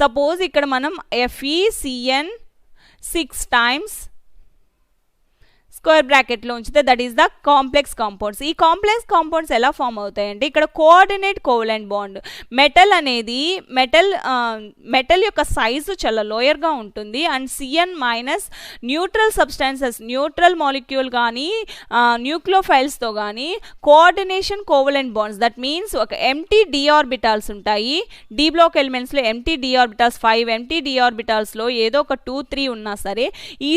సపోజ్ ఇక్కడ మనం FeCN 6 టైమ్స్ స్క్వేర్ బ్రాకెట్లో ఉంచితే that is the complex compounds. ఈ కాంప్లెక్స్ కాంపౌండ్స్ ఎలా ఫామ్ అవుతాయంటే ఇక్కడ కోఆర్డినేట్ కోవలెంట్ బాండ్. మెటల్ యొక్క సైజు చాలా లోయర్గా ఉంటుంది and CN minus neutral substances, neutral molecule కానీ న్యూక్లియోఫైల్స్తో కానీ coordination covalent bonds, that means ఒక ఎంటీ డి ఆర్బిటాల్స్ ఉంటాయి. డి బ్లాక్ ఎలిమెంట్స్లో empty d orbitals 5 empty d ఆర్బిటాల్స్లో ఏదో ఒక 2-3 ఉన్నా సరే ఈ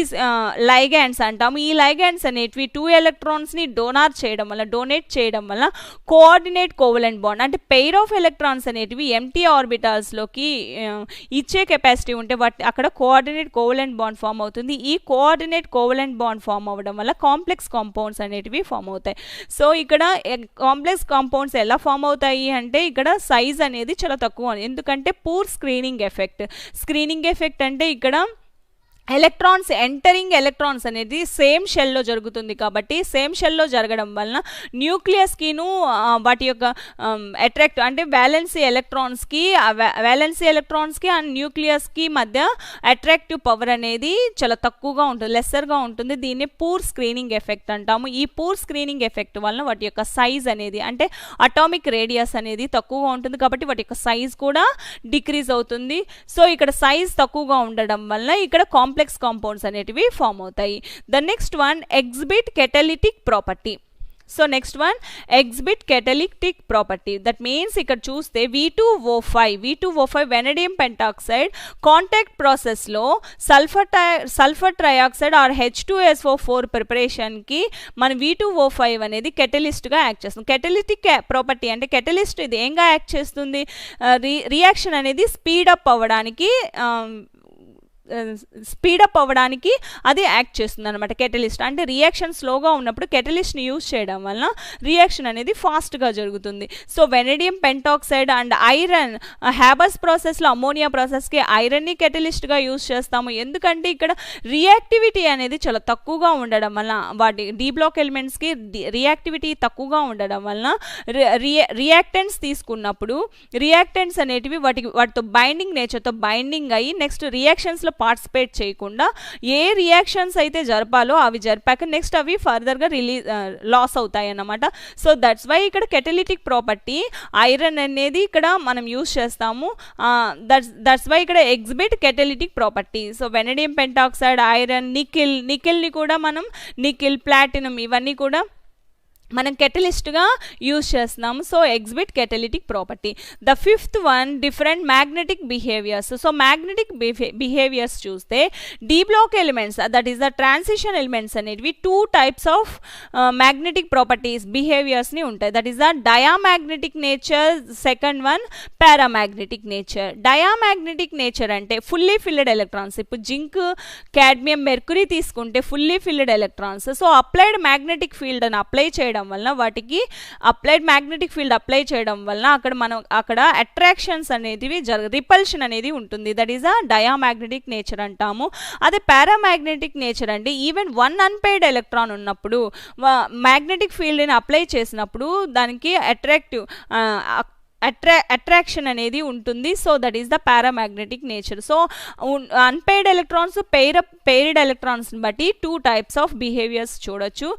లైగాండ్స్ అంటాము. ఈ లైగాండ్స్ అనేటివి 2 ఎలక్ట్రాన్స్ని డొనేట్ చేయడం వల్ల కోఆర్డినేట్ కోవలెంట్ బాండ్ అంటే పెయిర్ ఆఫ్ ఎలక్ట్రాన్స్ అనేటివి ఎంటీ ఆర్బిటాల్స్లోకి ఇచ్చే కెపాసిటీ ఉంటే అక్కడ కోఆర్డినేట్ కోవలెంట్ బాండ్ ఫామ్ అవుతుంది. ఈ కోఆర్డినేట్ కోవలెంట్ బాండ్ ఫామ్ అవ్వడం వల్ల కాంప్లెక్స్ కాంపౌండ్స్ అనేటివి ఫామ్ అవుతాయి. సో ఇక్కడ కాంప్లెక్స్ కాంపౌండ్స్ ఎలా ఫామ్ అవుతాయి అంటే ఇక్కడ సైజ్ అనేది చాలా తక్కువ, ఎందుకంటే పూర్ స్క్రీనింగ్ ఎఫెక్ట్ అంటే ఇక్కడ ఎలక్ట్రాన్స్ ఎంటరింగ్ ఎలక్ట్రాన్స్ అనేది సేమ్ షెల్లో జరుగుతుంది కాబట్టి సేమ్ షెల్లో జరగడం వలన న్యూక్లియస్కిను వాటి యొక్క అట్రాక్ట్ అంటే వ్యాలెన్సీ ఎలక్ట్రాన్స్కి అండ్ న్యూక్లియస్కి మధ్య అట్రాక్టివ్ పవర్ అనేది చాలా తక్కువగా ఉంటుంది, లెస్సర్గా ఉంటుంది. దీన్ని పూర్ స్క్రీనింగ్ ఎఫెక్ట్ అంటాము. ఈ పూర్ స్క్రీనింగ్ ఎఫెక్ట్ వలన వాటి యొక్క సైజ్ అనేది అంటే అటామిక్ రేడియస్ అనేది తక్కువగా ఉంటుంది కాబట్టి వాటి యొక్క సైజ్ కూడా డిక్రీజ్ అవుతుంది. సో ఇక్కడ సైజ్ తక్కువగా ఉండడం వలన ఇక్కడ కాంప్లెక్స్ కాంపౌండ్స్ అనేటివి ఫామ్ అవుతాయి. The next one exhibit catalytic property. So next one exhibit catalytic property. That means ఇక్కడ చూస్తే V2O5 వెనడియం పెంటాక్సైడ్ కాంటాక్ట్ ప్రాసెస్లో సల్ఫర్ ట్రయాక్సైడ్ ఆర్ H2SO4 ప్రిపరేషన్కి మన V2O5 అనేది కెటలిస్ట్గా యాక్ట్ చేస్తుంది. కెటలిటిక్ ప్రాపర్టీ అంటే కెటలిస్ట్ ఇది ఏంగా యాక్ట్ చేస్తుంది, రియాక్షన్ అనేది స్పీడప్ అవ్వడానికి అది యాక్ట్ చేస్తుంది అనమాట కెటలిస్ట్. అంటే రియాక్షన్ స్లోగా ఉన్నప్పుడు కెటలిస్ట్ని యూజ్ చేయడం వలన రియాక్షన్ అనేది ఫాస్ట్గా జరుగుతుంది. So vanadium pentoxide and iron హ్యాబస్ ప్రాసెస్లో అమోనియా ప్రాసెస్కి ఐరన్ని కెటలిస్ట్గా యూజ్ చేస్తాము. ఎందుకంటే ఇక్కడ రియాక్టివిటీ అనేది చాలా తక్కువగా ఉండడం వలన వాటి డి బ్లాక్ ఎలిమెంట్స్కి రియాక్టివిటీ తక్కువగా ఉండడం వలన రియాక్టెంట్స్ తీసుకున్నప్పుడు రియాక్టెంట్స్ అనేటివి వాటితో నేచర్తో బైండింగ్ అయ్యి నెక్స్ట్ రియాక్షన్స్లో పార్టిసిపేట్ చేయకుండా ఏ రియాక్షన్స్ అయితే జరపాలో అవి జరిపాక నెక్స్ట్ అవి ఫర్దర్గా లాస్ అవుతాయి అన్నమాట. సో దట్స్ వై ఇక్కడ కెటలిటిక్ ప్రాపర్టీ ఐరన్ అనేది ఇక్కడ మనం యూజ్ చేస్తాము. దట్స్ వై ఇక్కడ exhibit catalytic property. So vanadium pentoxide, iron, నికెల్ని కూడా మనం ప్లాటినం ఇవన్నీ కూడా మనం కెటలిస్ట్గా యూజ్ చేస్తున్నాము. So exhibit catalytic property. The fifth one different magnetic behaviours. So magnetic behaviours చూస్తే d block elements that is the transition elements అనేటివి 2 types ఆఫ్ మ్యాగ్నెటిక్ ప్రాపర్టీస్ బిహేవియర్స్ని ఉంటాయి. That is the diamagnetic nature, second one paramagnetic nature. Diamagnetic nature అంటే fully filled electrons. ఇప్పుడు zinc, cadmium, mercury తీసుకుంటే fully filled electrons. So applied magnetic field అని apply చేయడం వల్ల వాటికి అప్లైడ్ మ్యాగ్నెటిక్ ఫీల్డ్ అప్లై చేయడం వల్ల అక్కడ అట్రాక్షన్స్ అనేది రిపల్షన్ అనేది ఉంటుంది. That is a diamagnetic nature అంటాము. అదే పారామాగ్నెటిక్ నేచర్ అంటే ఈవెన్ 1 అన్పెయిడ్ ఎలక్ట్రాన్ ఉన్నప్పుడు మ్యాగ్నెటిక్ ఫీల్డ్ని అప్లై చేసినప్పుడు దానికి అట్రాక్షన్ అనేది ఉంటుంది. So that is the paramagnetic nature. So unpaired electrons, paired ఎలక్ట్రాన్స్ని బట్టి 2 types ఆఫ్ బిహేవియర్స్ చూడొచ్చు.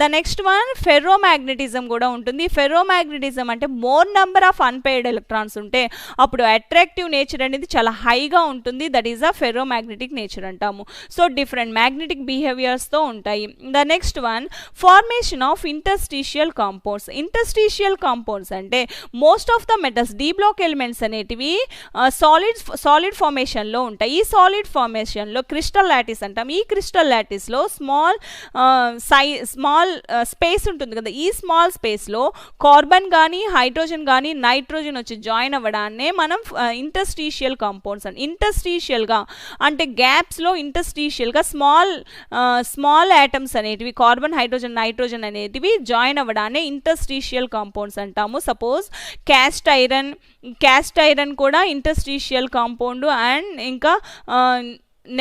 ద నెక్స్ట్ వన్ ఫెర్రోమాగ్నెటిజం కూడా ఉంటుంది. ఫెర్రోమాగ్నెటిజం అంటే more number of unpaired electrons ఉంటే అప్పుడు అట్రాక్టివ్ నేచర్ అనేది చాలా హైగా ఉంటుంది. That is the ferromagnetic nature అంటాము. సో డిఫరెంట్ మ్యాగ్నెటిక్ బిహేవియర్స్తో ఉంటాయి. The next one formation of interstitial compounds. Interstitial compounds అంటే most of the metals D block elements అనేటివి సాలిడ్ ఫార్మేషన్లో ఉంటాయి. ఈ సాలిడ్ ఫార్మేషన్లో క్రిస్టల్ లాటిస్ అంటాం. ఈ క్రిస్టల్ లాటిస్లో స్మాల్ స్పేస్ ఉంటుంది కదా, ఈ స్మాల్ స్పేస్లో కార్బన్ కానీ హైడ్రోజన్ కానీ నైట్రోజన్ వచ్చి జాయిన్ అవ్వడాన్నే మనం ఇంటర్స్టిషియల్ కాంపౌండ్స్ అని. ఇంటర్స్టిషియల్గా అంటే గ్యాప్స్లో ఇంటర్స్టిషియల్గా స్మాల్ యాటమ్స్ అనేటివి కార్బన్, హైడ్రోజన్, నైట్రోజన్ అనేటివి జాయిన్ అవ్వడాన్నే ఇంటర్స్టిషియల్ కాంపౌండ్స్ అంటాము. సపోజ్ క్యాస్ట్ ఐరన్ కూడా ఇంటర్స్టిషియల్ కాంపౌండ్. అండ్ ఇంకా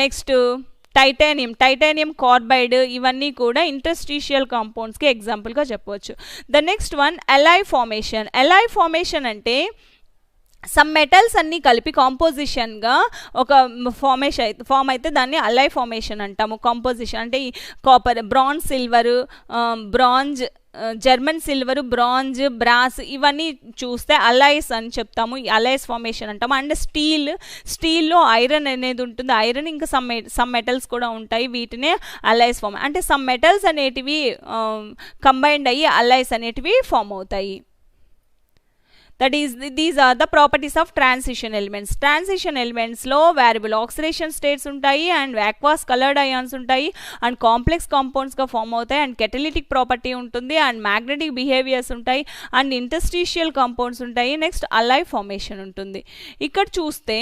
నెక్స్ట్ టైటానియం కార్బైడ్ ఇవన్నీ కూడా ఇంటర్స్టిషియల్ కాంపౌండ్స్కి ఎగ్జాంపుల్గా చెప్పవచ్చు. The next one alloy formation అంటే సమ్ మెటల్స్ అన్నీ కలిపి కాంపోజిషన్గా ఒక ఫామ్ అయితే దాన్ని అలై ఫార్మేషన్ అంటాము. కాంపోజిషన్ అంటే copper, bronze, German silver, bronze, brass ఇవన్నీ చూస్తే అలైస్ అని చెప్తాము. అలైస్ ఫార్మేషన్ అంటాము. అండ్ స్టీల్లో ఐరన్ అనేది ఉంటుంది. ఐరన్ ఇంకా సమ్ మెటల్స్ కూడా ఉంటాయి. వీటినే అలైస్ ఫామ్ అంటే సమ్ మెటల్స్ అనేటివి కంబైన్డ్ అయ్యి అలైస్ అనేటివి ఫామ్ అవుతాయి. These are the properties of transition elements. Transition elements లో variable oxidation states ఉంటాయి అండ్ aqueous colored ions ఉంటాయి అండ్ కాంప్లెక్స్ కాంపౌండ్స్గా ఫామ్ అవుతాయి అండ్ కెటలిటిక్ ప్రాపర్టీ ఉంటుంది అండ్ మ్యాగ్నెటిక్ బిహేవియర్స్ ఉంటాయి అండ్ ఇంటర్స్టిషియల్ కాంపౌండ్స్ ఉంటాయి. నెక్స్ట్ అలై formation ఉంటుంది. ఇక్కడ చూస్తే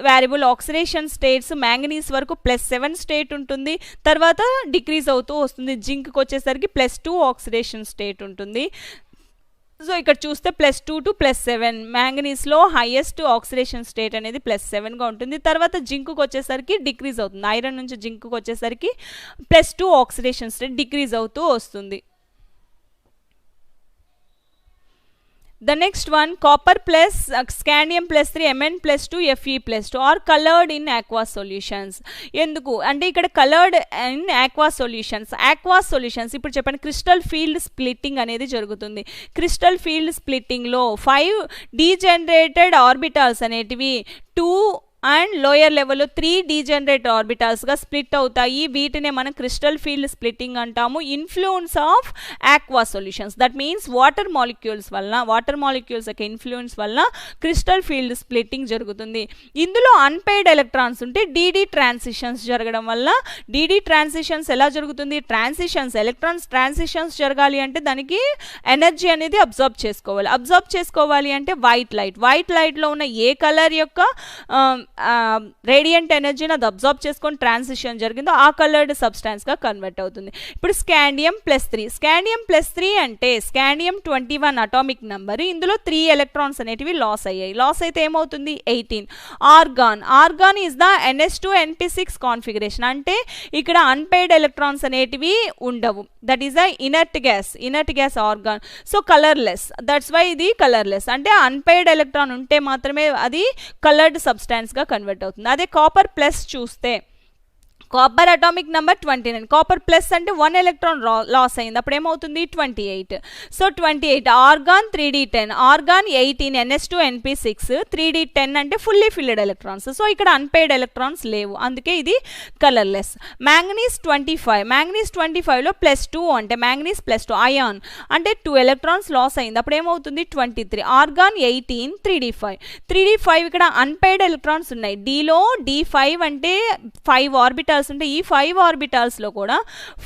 వేరియబుల్ ఆక్సిడేషన్ స్టేట్స్ మ్యాంగనీస్ వరకు +7 స్టేట్ ఉంటుంది, తర్వాత డిక్రీజ్ అవుతూ వస్తుంది. జింక్కి వచ్చేసరికి +2 ఆక్సిడేషన్ స్టేట్ ఉంటుంది. సో ఇక్కడ చూస్తే +2 to +7 మ్యాంగనీస్లో హైయెస్ట్ ఆక్సిడేషన్ స్టేట్ అనేది +7గా ఉంటుంది. తర్వాత జింక్కి వచ్చేసరికి డిక్రీజ్ అవుతుంది. ఐరన్ నుంచి జింక్కి వచ్చేసరికి +2 ఆక్సిడేషన్ స్టేట్ డిక్రీజ్ అవుతూ వస్తుంది. The next one, copper plus scandium +3 Mn+2 Fe+2 are colored in aqueous solutions. ఎందుకు అంటే ఇక్కడ colored in aqueous solutions ఇప్పుడు చెప్పండి క్రిస్టల్ ఫీల్డ్ స్ప్లిట్టింగ్ అనేది జరుగుతుంది. క్రిస్టల్ ఫీల్డ్ స్ప్లిట్టింగ్లో 5 డీజనరేటెడ్ ఆర్బిటాల్స్ అనేటివి 2 అండ్ లోయర్ లెవెల్లో 3 డీజనరేట్ ఆర్బిటాల్స్గా స్ప్లిట్ అవుతాయి. వీటినే మనం క్రిస్టల్ ఫీల్డ్ స్ప్లిట్టింగ్ అంటాము. Influence of aqua solutions, that means water molecules యొక్క ఇన్ఫ్లుయెన్స్ వల్ల క్రిస్టల్ ఫీల్డ్ స్ప్లిట్టింగ్ జరుగుతుంది. ఇందులో అన్పెయిడ్ ఎలక్ట్రాన్స్ ఉంటే డీడీ ట్రాన్సిషన్స్ జరగడం వల్ల, డీడీ ట్రాన్సిషన్స్ ఎలా జరుగుతుంది, ఎలక్ట్రాన్స్ ట్రాన్సిషన్స్ జరగాలి అంటే దానికి ఎనర్జీ అనేది అబ్జర్బ్ చేసుకోవాలి అంటే వైట్ లైట్లో ఉన్న ఏ కలర్ యొక్క రేడియంట్ ఎనర్జీని అది అబ్జర్బ్ చేసుకొని ట్రాన్సిషన్ జరిగిందో ఆ కలర్డ్ సబ్స్టాన్స్గా కన్వర్ట్ అవుతుంది. ఇప్పుడు స్కాండియం +3 అంటే స్కాండియం 21 అటామిక్ నెంబర్. ఇందులో 3 ఎలక్ట్రాన్స్ అనేటివి లాస్ అయితే ఏమవుతుంది 18. Organ is the NH2NP6 configuration, అంటే ఇక్కడ అన్పెయిడ్ ఎలక్ట్రాన్స్ అనేటివి ఉండవు. That is the inert gas argon. So colourless, that's why ఇది కలర్లెస్, అంటే అన్పెయిడ్ ఎలక్ట్రాన్ ఉంటే మాత్రమే అది కలర్డ్ సబ్స్టాన్స్గా కన్వర్ట్ అవుతుంది. అదే కాపర్ ప్లస్ చూస్తే copper atomic number 29. Copper plus అంటే 1 ఎలక్ట్రాన్ లాస్ అయింది, అప్పుడు ఏమవుతుంది 28. So 28. Organ 3d10, organ 18 NH2NP6, 3d10 అంటే ఫుల్లీ ఫిల్డ్ ఎలక్ట్రాన్స్. సో ఇక్కడ అన్పెయిడ్ ఎలక్ట్రాన్స్ లేవు, అందుకే ఇది కలర్లెస్. మ్యాంగనీస్ 25లో +2 అంటే మ్యాంగనీస్ +2 అయాన్ అంటే 2 ఎలక్ట్రాన్స్ లాస్ అయింది, అప్పుడు ఏమవుతుంది 23. ఆర్గాన్ 18 3d5 ఇక్కడ అన్పెయిడ్ ఎలక్ట్రాన్స్ ఉన్నాయి. డీలో D5 అంటే 5 ఆర్బిటాల్స్ ఉంటే ఈ 5 ఆర్బిటాల్స్లో కూడా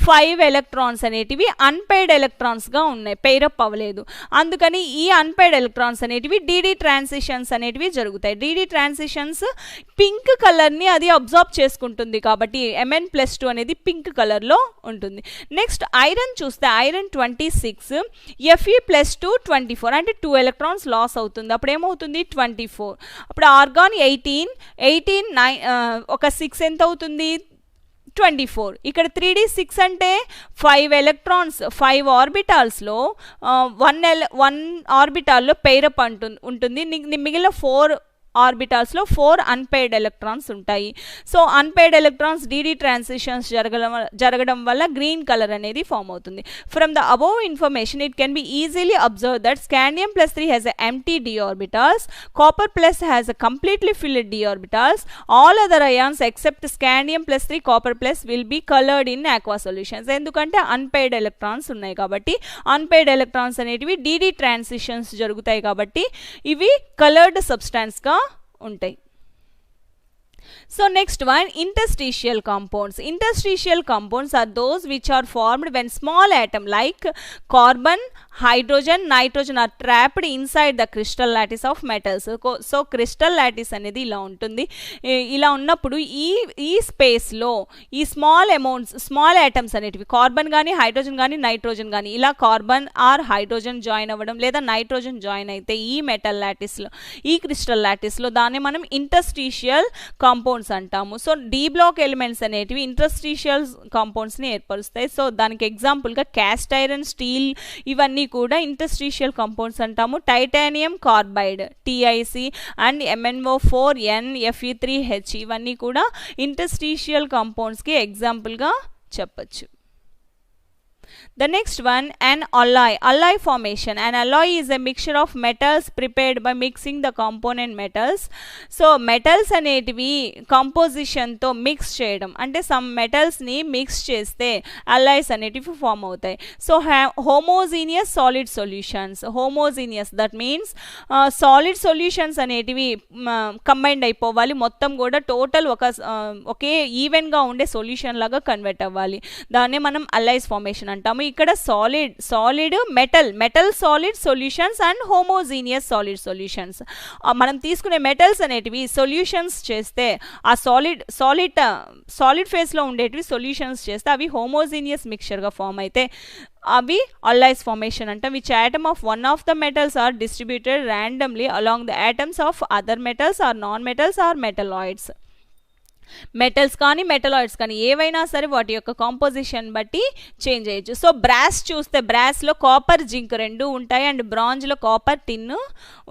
5 ఎలక్ట్రాన్స్ అనేటివి అన్పెయిడ్ ఎలక్ట్రాన్స్గా ఉన్నాయి, పెయిరప్ అవ్వలేదు. అందుకని ఈ అన్పెయిడ్ ఎలక్ట్రాన్స్ అనేటివి డీడీ ట్రాన్సిషన్స్ అనేటివి జరుగుతాయి. డీడీ ట్రాన్సిషన్స్ పింక్ కలర్ని అది అబ్జర్బ్ చేసుకుంటుంది కాబట్టి Mn+2 అనేది పింక్ కలర్లో ఉంటుంది. నెక్స్ట్ ఐరన్ చూస్తే ఐరన్ 26, Fe+2 24 అంటే 2 ఎలక్ట్రాన్స్ లాస్ అవుతుంది, అప్పుడు ఏమవుతుంది 24. అప్పుడు ఆర్గాన్ 18 ఒక 6 ఎంత అవుతుంది 24. ఇక్కడ 3d6 అంటే 5 ఎలక్ట్రాన్స్ 5 ఆర్బిటాల్స్లో 1 ఆర్బిటాల్లో పెయిరప్ ఉంటుంది. మిగిలిన 4 ఆర్బిటాల్స్లో 4 అన్పెయిడ్ ఎలక్ట్రాన్స్ ఉంటాయి. So unpaired electrons DD transitions జరగడం వల్ల గ్రీన్ కలర్ అనేది ఫామ్ అవుతుంది. From the above information it can be easily observe that scandium +3 has empty d orbitals, copper plus has a completely filled d orbitals. All other ions except scandium +3 copper plus will be colored in aqueous solutions. ఎందుకంటే unpaired electrons ఉన్నాయి కాబట్టి, unpaid electrons అనేటివి DD transitions జరుగుతాయి కాబట్టి ఇవి coloured సబ్స్టాన్స్గా ఉంటాయి. So next one, interstitial compounds. Interstitial compounds are those which are formed when small atom like carbon, hydrogen, nitrogen are trapped inside the crystal lattice of metals. So crystal lattice అనేది ఇలా ఉంటుంది. ఇలా ఉన్నప్పుడు ఈ స్పేస్లో ఈ small atoms అనేటివి carbon కానీ హైడ్రోజన్ కానీ నైట్రోజన్ కానీ ఇలా కార్బన్ ఆర్ హైడ్రోజన్ జాయిన్ అవ్వడం లేదా నైట్రోజన్ జాయిన్ అయితే ఈ మెటల్ లాటిస్లో ఈ క్రిస్టల్ లాటిస్లో దాన్ని మనం ఇంటర్స్టీషియల్ కాంపౌండ్స్ అంటాము. సో డి బ్లాక్ ఎలిమెంట్స్ అనేటివి ఇంటర్స్టీషియల్ కాంపౌండ్స్ని ఏర్పరుస్తాయి. సో దానికి ఎగ్జాంపుల్గా క్యాస్ట్ ఐరన్, స్టీల్ ఇవన్నీ కూడా ఇంటర్స్టీషియల్ కాంపౌండ్స్ అంటాము. Titanium carbide TiC and MnO4 Fe3H ఇవన్నీ కూడా ఇంటర్స్టీషియల్ కాంపౌండ్స్కి ఎగ్జాంపుల్గా చెప్పచ్చు. The next one, an alloy formation. An alloy is a mixture of metals prepared by mixing the component metals. So metals అనేటివి కంపోజిషన్తో mix చేయడం అంటే some మెటల్స్ని mix చేస్తే alloys అనేటివి form అవుతాయి. So homogeneous solid solutions, that means solid solutions అనేటివి combined అయిపోవాలి, మొత్తం కూడా టోటల్ ఒకే ఈవెన్గా ఉండే సొల్యూషన్ లాగా కన్వర్ట్ అవ్వాలి. దాన్నే మనం alloys formation అంటాము. ఇక్కడ solid metal solid solutions and homogeneous solid solutions. మనం తీసుకునే మెటల్స్ అనేటివి సొల్యూషన్స్ చేస్తే ఆ సాలిడ్ ఫేజ్లో ఉండేటివి సొల్యూషన్స్ చేస్తే అవి హోమోజీనియస్ మిక్చర్గా ఫామ్ అయితే అవి alloys formation అంటాం. which atom of one of the metals are distributed randomly along the atoms of other metals or non-metals or metalloids. Metals కానీ మెటలాయిడ్స్ కానీ ఏవైనా సరే వాటి యొక్క కాంపోజిషన్ బట్టి చేంజ్ చేయొచ్చు. సో బ్రాస్ చూస్తే బ్రాస్లో కాపర్ జింక్ రెండు ఉంటాయి అండ్ బ్రాంజ్లో కాపర్ టిన్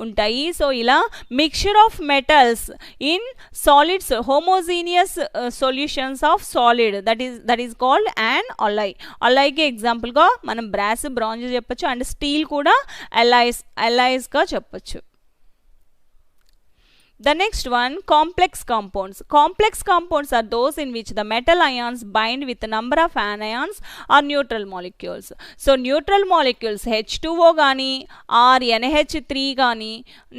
ఉంటాయి. సో ఇలా mixture of metals in solids homogeneous solutions of solid that is called and అలైకి ఎగ్జాంపుల్గా మనం బ్రాస్ బ్రాంజ్ చెప్పొచ్చు అండ్ స్టీల్ కూడా అలైస్గా చెప్పొచ్చు. The next one, complex compounds. Complex compounds are those in which the metal ions bind with a number of anions or neutral molecules. So neutral molecules H2O గాని or NH3 గాని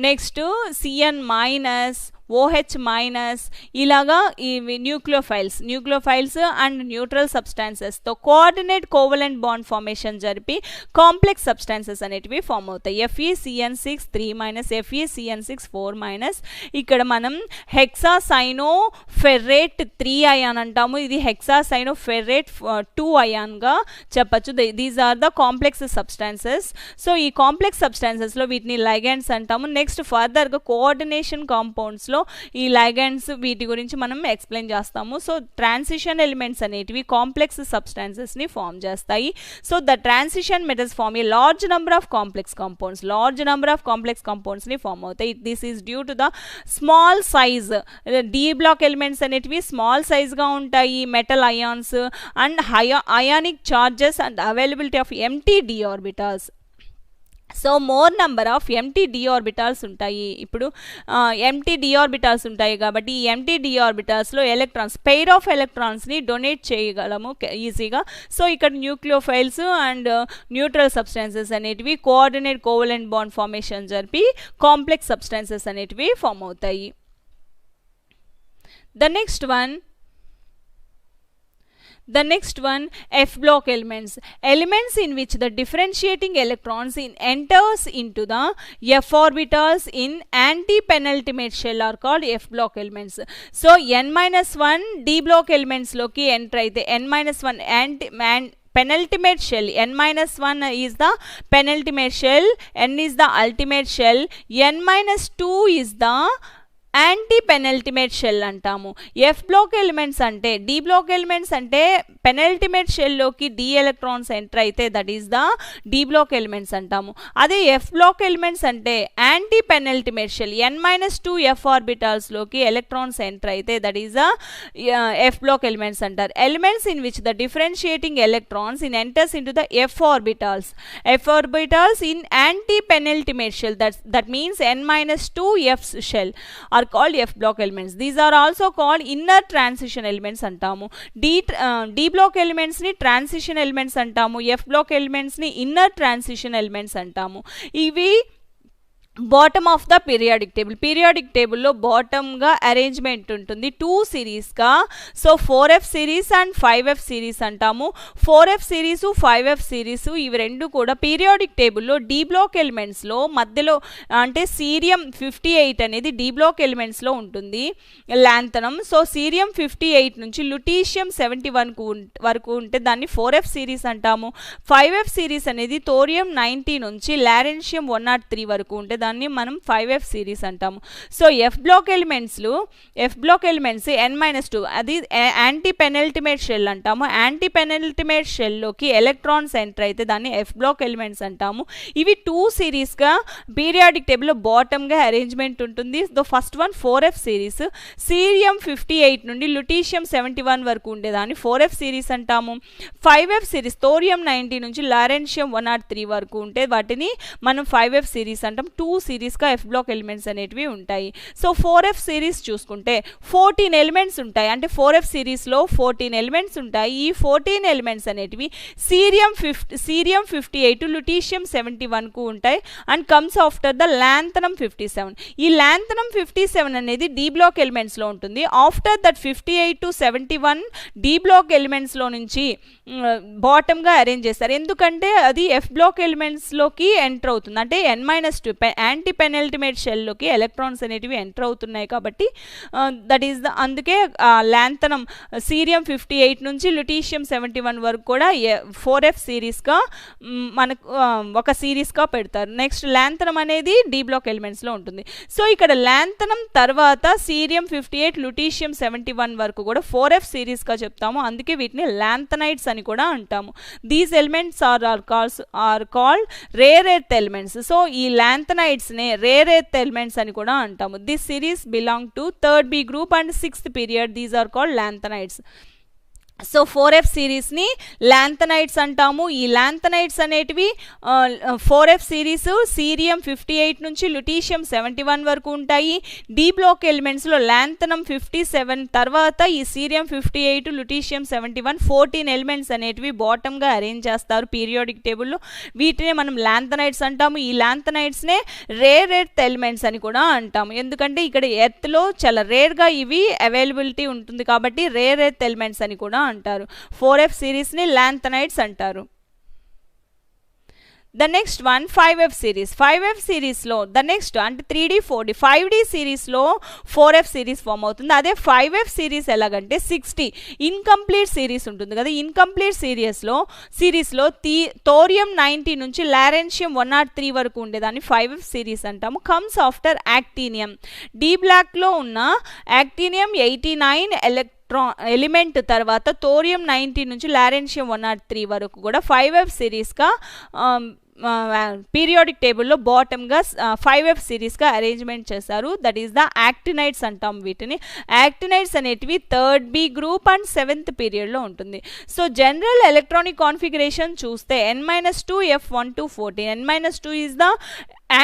next Cn minus OH minus ఇలాగా ఇవి nucleophiles and neutral సబ్స్టాన్సెస్తో coordinate covalent bond formation జరిపి complex substances అనేటివి form అవుతాయి. FeCN6 3- FeCN6 4-. ఇక్కడ మనం హెక్సాసైనోఫెర్రేట్ 3 అయాన్ అంటాము. ఇది హెక్సాసైనోఫెర్రేట్ 2 అయాన్గా చెప్పచ్చు. These are the complex substances. So ఈ కాంప్లెక్స్ సబ్స్టాన్సెస్లో వీటిని లైగెండ్స్ అంటాము. నెక్స్ట్ ఫర్దర్గా కోఆర్డినేషన్ కాంపౌండ్స్లో ఈ లైగెండ్స్ వీటి గురించి మనం ఎక్స్ప్లెయిన్ చేస్తాము. సో ట్రాన్సిషన్ ఎలిమెంట్స్ అనేటివి కాంప్లెక్స్ సబ్స్టాన్సెస్ని ఫామ్ చేస్తాయి. So the transition metals form a large number of complex కాంపౌండ్స్ని ఫామ్ అవుతాయి. This is due to the small size. D block elements అనేటివి స్మాల్ సైజ్గా ఉంటాయి. Metal ions and ionic charges and availability of empty d orbitals. So more number of empty d orbitals ఉంటాయి. ఇప్పుడు empty d orbitals ఉంటాయి కాబట్టి ఈ empty d ఆర్బిటాల్స్లో pair of ఎలక్ట్రాన్స్ని donate చేయగలము ఈజీగా. సో ఇక్కడ న్యూక్లియోఫైల్స్ అండ్ న్యూట్రల్ సబ్స్టాన్సెస్ అనేటివి కోఆర్డినేట్ కోవలెంట్ బాండ్ ఫార్మేషన్ జరిపి కాంప్లెక్స్ సబ్స్టాన్సెస్ అనేటివి ఫామ్ అవుతాయి. The next one, F block elements in which the differentiating electrons enters into the f orbitals in anti-penultimate shell are called F block elements. So n-1 d block elements loki enter aithe n-1 penultimate shell, n-1 is the penultimate shell, n is the ultimate shell, n-2 is the anti penultimate shell అంటాము. F block elements అంటే d block elements అంటే penultimate షెల్లోకి d electrons enter అయితే that is the D block elements అంటాము. అదే f block elements అంటే anti penultimate shell n-2 f ఆర్బిటాల్స్లోకి electrons enter అయితే that is the f block elements అంటారు. Elements in which the differentiating electrons enters into the f orbitals in anti penultimate shell that means n-2 f shell are called F block elements. These are also called inner transition elements అంటాము. D block elements ని transition elements అంటాము. F block elements ని inner transition elements అంటాము. ఇవి bottom of the periodic టేబుల్లో బాటమ్గా arrangement ఉంటుంది 2 సిరీస్గా. So 4F series and 5F series అంటాము. 4F సిరీస్ 5F సిరీస్ ఇవి రెండు కూడా పీరియాడిక్ టేబుల్లో డి బ్లాక్ ఎలిమెంట్స్లో మధ్యలో అంటే సీరియం 58 అనేది డి బ్లాక్ ఎలిమెంట్స్లో ఉంటుంది లాంథనం. సో సీరియం 58 నుంచి లుటీషియం 71 వరకు ఉంటే దాన్ని 4F సిరీస్ అంటాము. 5F సిరీస్ అనేది థోరియం 90 నుంచి లారెన్షియం 103 వరకు ఉంటే దాన్ని మనం 5F సిరీస్ అంటాము. So F block elements n-2 అది యాంటీ పెనల్టిమేట్ షెల్ అంటాము. యాంటీ పెనల్టిమేట్ షెల్లోకి ఎలక్ట్రాన్స్ ఎంటర్ అయితే దాన్ని ఎఫ్ బ్లాక్ ఎలిమెంట్స్ అంటాము. ఇవి 2 సిరీస్గా పీరియాడిక్ టేబుల్లో బాటమ్గా అరేంజ్మెంట్ ఉంటుంది. The first one 4F series cerium 58 నుండి లుటీషియం 71 వరకు ఉండేదాన్ని 4F సిరీస్ అంటాము. 5F సిరీస్ థోరియం 90 నుంచి లారెన్షియం 103 వరకు ఉంటే వాటిని మనం 5F సిరీస్ అంటాం. 2 సిరీస్గా ఎఫ్ బ్లాక్ ఎలిమెంట్స్ అనేటివి ఉంటాయి. సో 4f సిరీస్ చూసుకుంటే 14 ఎలిమెంట్స్ ఉంటాయి. అంటే 4f సిరీస్లో 14 ఎలిమెంట్స్ ఉంటాయి. ఈ 14 ఎలిమెంట్స్ అనేటివి సీరియం 58 లుటీషియం 71కు ఉంటాయి and comes after the lanthanum 57. ఈ లాంథనమ్ 57 అనేది డి బ్లాక్ ఎలిమెంట్స్లో ఉంటుంది. After that 58 to 71 d block ఎలిమెంట్స్లో నుంచి బాటమ్గా అరేంజ్ చేస్తారు. ఎందుకంటే అది ఎఫ్ బ్లాక్ ఎలిమెంట్స్లోకి ఎంటర్ అవుతుంది. అంటే n-2 యాంటీ పెనల్టిమేట్ షెల్లోకి ఎలక్ట్రాన్స్ అనేటివి ఎంటర్ అవుతున్నాయి కాబట్టి దట్ ఈస్ ద అందుకే లాంథనమ్ సీరియం 58 నుంచి లుటీషియం 71 వరకు కూడా 4f సిరీస్గా మనకు ఒక సిరీస్గా పెడతారు. నెక్స్ట్ లాంథనమ్ అనేది డి బ్లాక్ ఎలిమెంట్స్లో ఉంటుంది. సో ఇక్కడ లాంథనమ్ తర్వాత సీరియం 58 లుటీషియం 71 వరకు కూడా 4f సిరీస్గా చెప్తాము. అందుకే వీటిని లాంథనైడ్స్ అని కూడా అంటాము. These elements are called rare earth elements. So ఈ లాంథనైడ్స్నే రేర్ ఎర్త్ ఎలిమెంట్స్ అని కూడా అంటాము. This series belong to 3rd B group and 6th period. These are called lanthanides. So 4f సిరీస్ని lanthanides అంటాము. ఈ లాంథనైడ్స్ అనేటివి 4f సిరీస్ సీరియం 58 నుంచి lutetium 71 వరకు ఉంటాయి. డి బ్లాక్ ఎలిమెంట్స్లో లాంథనమ్ 57 తర్వాత ఈ సీరియం 58 లుటీషియం 71 14 ఎలిమెంట్స్ అనేటివి బాటమ్గా అరేంజ్ చేస్తారు పీరియాడిక్ టేబుల్లో. వీటినే మనం లాంథనైడ్స్ అంటాము. ఈ లాంథనైడ్స్నే రేర్ ఎర్త్ ఎలిమెంట్స్ అని కూడా అంటాము. ఎందుకంటే ఇక్కడ ఎర్త్లో చాలా రేర్గా ఇవి అవైలబిలిటీ ఉంటుంది కాబట్టి రేర్ ఎర్త్ ఎలిమెంట్స్ అని కూడా అంటారు. 4f సిరీస్ని లాంథనైడ్స్ అంటారు. The next one 5f series. 5f సిరీస్లో ద నెక్స్ట్ అంటే 3D 4D 5D సిరీస్లో 4f సిరీస్ ఫామ్ అవుతుంది. అదే 5f సిరీస్ ఎలాగంటే 60 ఇన్కంప్లీట్ సిరీస్ ఉంటుంది కదా. ఇన్కంప్లీట్ సిరీస్లో థోరియం 90 నుంచి లారెన్షియం 103 వరకు ఉండేదాన్ని 5f సిరీస్ అంటాము. Comes after actinium. డి బ్లాక్లో ఉన్న యాక్టీనియం 89 ఎలిమెంట్ తర్వాత థోరియం 90 నుంచి లారెన్షియం 103 వరకు కూడా 5f సిరీస్గా పీరియాడిక్ టేబుల్లో బాటమ్గా 5f సిరీస్గా అరేంజ్మెంట్ చేశారు. దట్ ఈస్ ద యాక్టినైడ్స్ అంటాం వీటిని. యాక్టినైడ్స్ అనేటివి 3rd B group and 7th పీరియడ్లో ఉంటుంది. సో జనరల్ ఎలక్ట్రానిక్ కాన్ఫిగరేషన్ చూస్తే n-2 F1 to 14. n-2 is the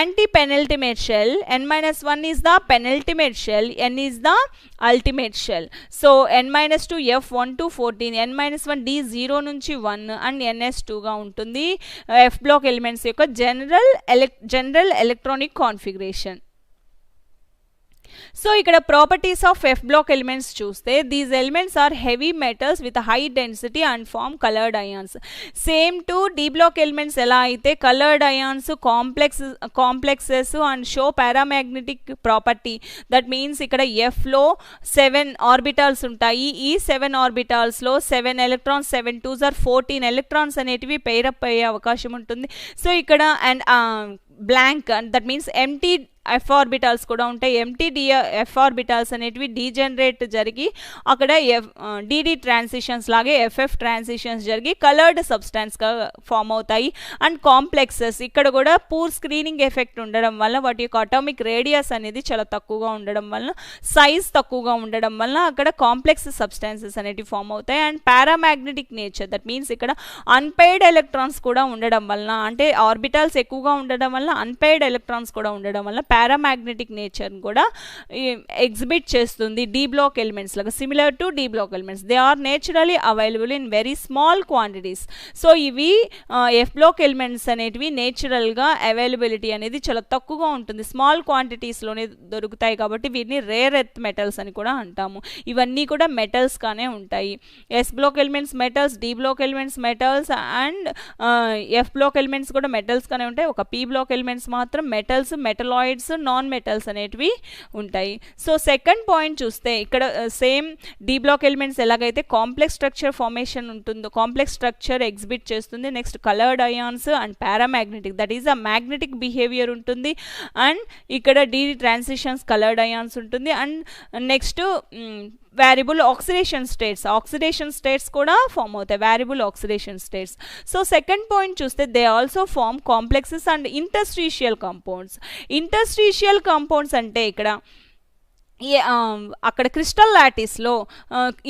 anti-penultimate shell, n-1 is the penultimate shell, n is the ultimate shell. So n-2 F1 to 14, n-1 D 0 నుంచి 1 and ns2 గా ఉంటుంది. F block elements యొక్క general electronic configuration. So ఇక్కడ properties of f block elements చూస్తే these elements are heavy metals with high density and form coloured ions. Same to D block elements ఎలా అయితే coloured ions complexes and show paramagnetic property. That means ఇక్కడ ఎఫ్లో 7 orbitals ఉంటాయి. ఈ 7 ఆర్బిటాల్స్లో 7 electrons 7 2s are 14 electrons అనేటివి pair up అయ్యే అవకాశం ఉంటుంది. సో ఇక్కడ and blank that means empty f orbitals కూడా ఉంటాయి. ఎంటీ ఎఫ్ ఆర్బిటాల్స్ అనేటివి డీజనరేట్ జరిగి అక్కడ డిడి ట్రాన్సిషన్స్ లాగే ఎఫ్ఎఫ్ ట్రాన్సిషన్స్ జరిగి కలర్డ్ సబ్స్టాన్స్గా ఫామ్ అవుతాయి. అండ్ కాంప్లెక్సెస్ ఇక్కడ కూడా పూర్ స్క్రీనింగ్ ఎఫెక్ట్ ఉండడం వల్ల వాటి యొక్క అటామిక్ రేడియస్ అనేది చాలా తక్కువగా ఉండడం వల్ల సైజ్ తక్కువగా ఉండడం వల్ల అక్కడ కాంప్లెక్స్ సబ్స్టాన్సెస్ అనేటివి ఫామ్ అవుతాయి. And paramagnetic nature that means ఇక్కడ అన్పెయిడ్ ఎలక్ట్రాన్స్ కూడా ఉండడం వల్ల అంటే ఆర్బిటాల్స్ ఎక్కువగా ఉండడం వల్ల అన్పెయిడ్ ఎలక్ట్రాన్స్ కూడా ఉండడం వల్ల పారామాగ్నెటిక్ నేచర్ కూడా ఎగ్జిబిట్ చేస్తుంది డి బ్లాక్ ఎలిమెంట్స్ లాగా. Similar to D block elements they are naturally available in very small quantities. So ఇవి ఎఫ్ బ్లాక్ ఎలిమెంట్స్ అనేటివి నేచురల్గా అవైలబిలిటీ అనేది చాలా తక్కువగా ఉంటుంది, స్మాల్ క్వాంటిటీస్లోనే దొరుకుతాయి కాబట్టి వీటిని రేర్ ఎర్త్ మెటల్స్ అని కూడా అంటాము. ఇవన్నీ కూడా మెటల్స్గానే ఉంటాయి. S block elements metals, D block elements metals and F block elements కూడా మెటల్స్గానే ఉంటాయి. ఒక పి బ్లాక్ ఎలిమెంట్స్ మాత్రం మెటల్స్, మెటలాయిడ్స్, నాన్ మెటల్స్ అనేటివి ఉంటాయి. సో సెకండ్ పాయింట్ చూస్తే ఇక్కడ సేమ్ డి బ్లాక్ ఎలిమెంట్స్ ఎలాగైతే కాంప్లెక్స్ స్ట్రక్చర్ ఫార్మేషన్ ఉంటుందో కాంప్లెక్స్ స్ట్రక్చర్ ఎగ్జిబిట్ చేస్తుంది. Next coloured ions and paramagnetic that is a magnetic behaviour ఉంటుంది. అండ్ ఇక్కడ డి ట్రాన్సిషన్స్ కలర్డ్ అయాన్స్ ఉంటుంది. And next variable oxidation states కూడా form అవుతాయి, variable oxidation states. So second point చూస్తే they also form complexes and interstitial compounds. Interstitial compounds అంటే ఇక్కడ అక్కడ crystal లాటిస్లో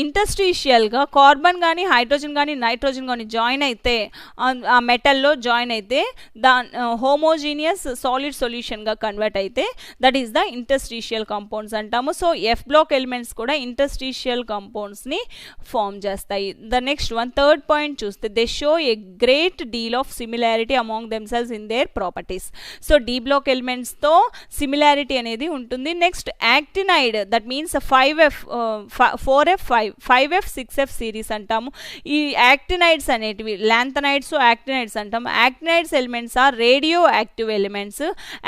ఇంటర్స్టిషియల్గా కార్బన్ కానీ హైడ్రోజన్ కానీ నైట్రోజన్ కానీ జాయిన్ అయితే ఆ మెటల్లో జాయిన్ అయితే హోమోజీనియస్ సాలిడ్ సొల్యూషన్గా కన్వర్ట్ అయితే that is the interstitial compounds అంటాము. సో ఎఫ్ బ్లాక్ ఎలిమెంట్స్ కూడా ఇంటర్స్టిషియల్ కంపౌండ్స్ని ఫామ్ చేస్తాయి. The next one third point చూస్తే they show a great deal of similarity among themselves in their properties. So D block ఎలిమెంట్స్తో similarity అనేది ఉంటుంది. Next actinide, that means 5F 4F5 5F 6F series అంటాము. ఈ actinides అనేటివి lanthanides actinides అంటాము. Actinides elements are radioactive elements.